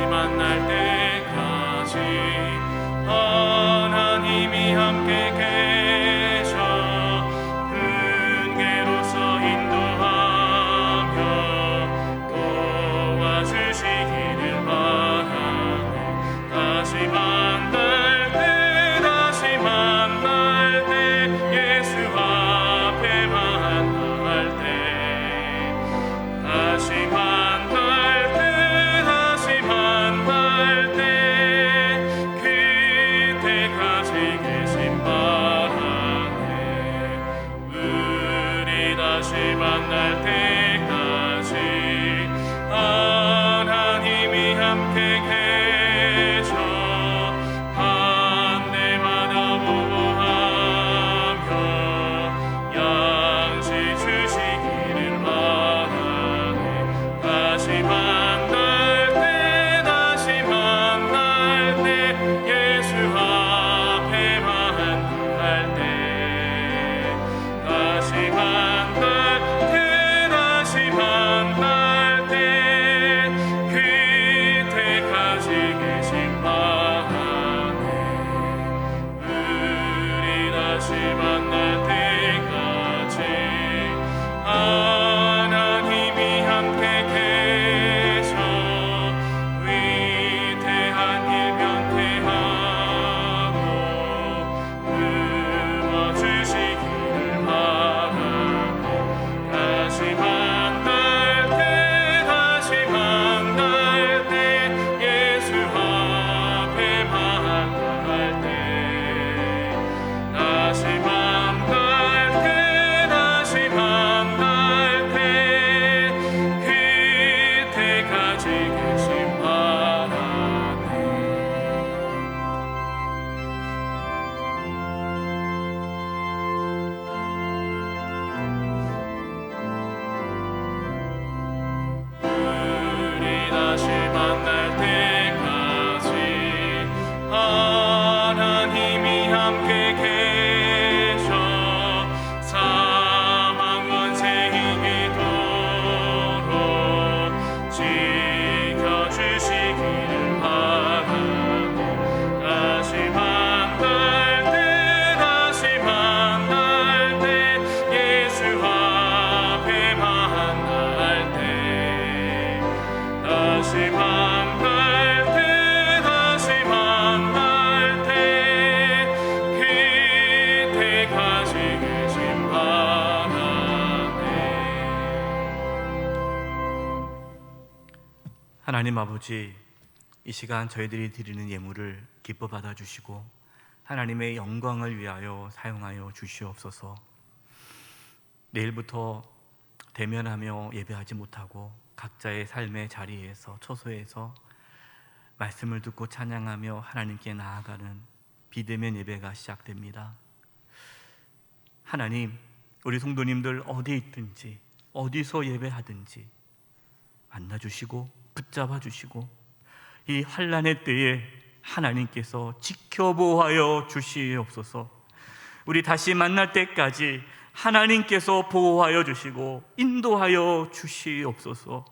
만날 때까지 하나님이 함께 계셔 은혜로서 인도하며 도와주시기를 바라네. 다시 만날 때 예수 앞에 만날 때 다시 만날 때 하나님 아버지, 이 시간 저희들이 드리는 예물을 기뻐 받아주시고 하나님의 영광을 위하여 사용하여 주시옵소서. 내일부터 대면하며 예배하지 못하고 각자의 삶의 자리에서, 처소에서 말씀을 듣고 찬양하며 하나님께 나아가는 비대면 예배가 시작됩니다. 하나님, 우리 성도님들 어디 있든지 어디서 예배하든지 만나주시고 붙잡아 주시고 이 환난의 때에 하나님께서 지켜보호하여 주시옵소서. 우리 다시 만날 때까지 하나님께서 보호하여 주시고 인도하여 주시옵소서.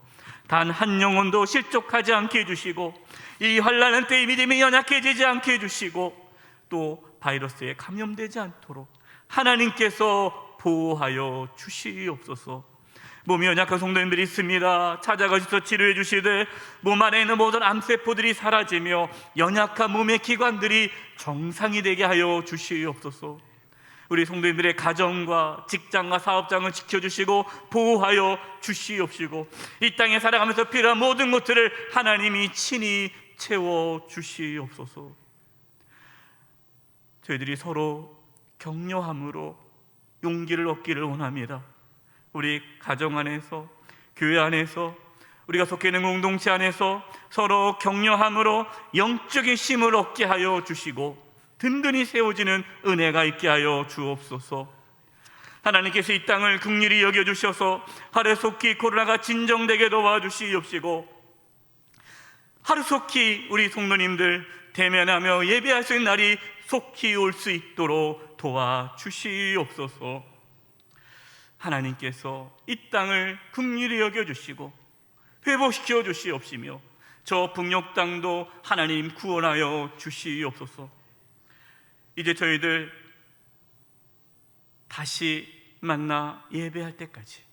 단 한 영혼도 실족하지 않게 해주시고 이 환난의 때에 믿음이 연약해지지 않게 해주시고 또 바이러스에 감염되지 않도록 하나님께서 보호하여 주시옵소서. 몸이 연약한 성도님들이 있습니다. 찾아가셔서 치료해 주시되 몸 안에 있는 모든 암세포들이 사라지며 연약한 몸의 기관들이 정상이 되게 하여 주시옵소서. 우리 성도님들의 가정과 직장과 사업장을 지켜주시고 보호하여 주시옵시고 이 땅에 살아가면서 필요한 모든 것들을 하나님이 친히 채워 주시옵소서. 저희들이 서로 격려함으로 용기를 얻기를 원합니다. 우리 가정 안에서, 교회 안에서, 우리가 속해 있는 공동체 안에서 서로 격려함으로 영적인 힘을 얻게 하여 주시고 든든히 세워지는 은혜가 있게 하여 주옵소서. 하나님께서 이 땅을 긍휼히 여겨주셔서 하루속히 코로나가 진정되게 도와주시옵시고 하루속히 우리 성도님들 대면하며 예배할 수 있는 날이 속히 올 수 있도록 도와주시옵소서. 하나님께서 이 땅을 긍휼히 여겨주시고 회복시켜 주시옵시며 저 북녘 땅도 하나님 구원하여 주시옵소서. 이제 저희들 다시 만나 예배할 때까지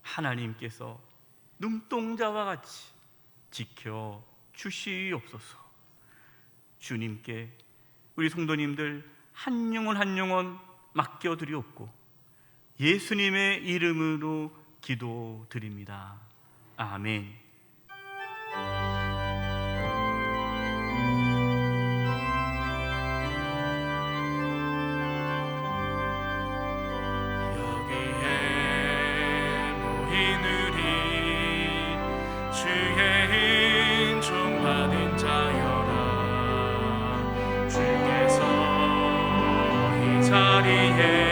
하나님께서 눈동자와 같이 지켜 주시옵소서. 주님께 우리 성도님들 한 영혼 한 영혼 맡겨드리옵고 예수님의 이름으로 기도드립니다. 아멘. 여기에 모인 우리 주의 은총 받은 자여라. 주께서 이 자리에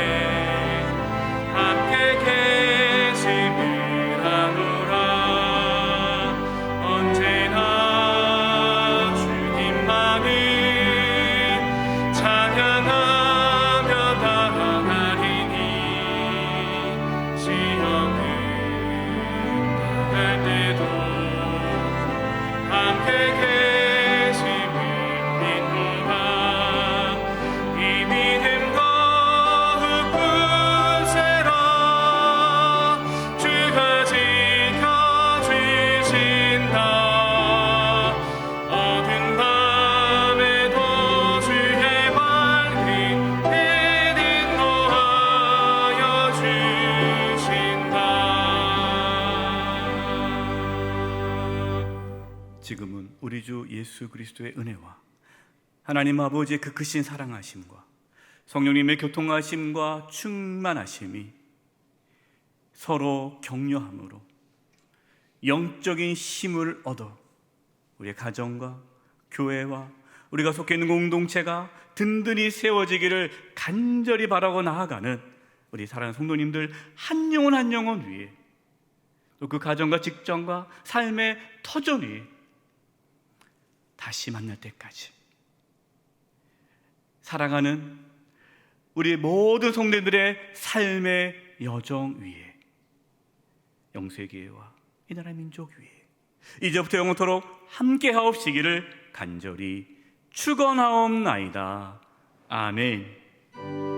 지금은 우리 주 예수 그리스도의 은혜와 하나님 아버지의 그 크신 사랑하심과 성령님의 교통하심과 충만하심이 서로 격려함으로 영적인 힘을 얻어 우리의 가정과 교회와 우리가 속해 있는 공동체가 든든히 세워지기를 간절히 바라고 나아가는 우리 사랑하는 성도님들 한 영혼 한 영혼 위에 또 그 가정과 직장과 삶의 터전 위에 다시 만날 때까지 사랑하는 우리 모든 성도들의 삶의 여정 위에 영세교회와 이 나라 민족 위에 이제부터 영원토록 함께하옵시기를 간절히 축원하옵나이다. 아멘.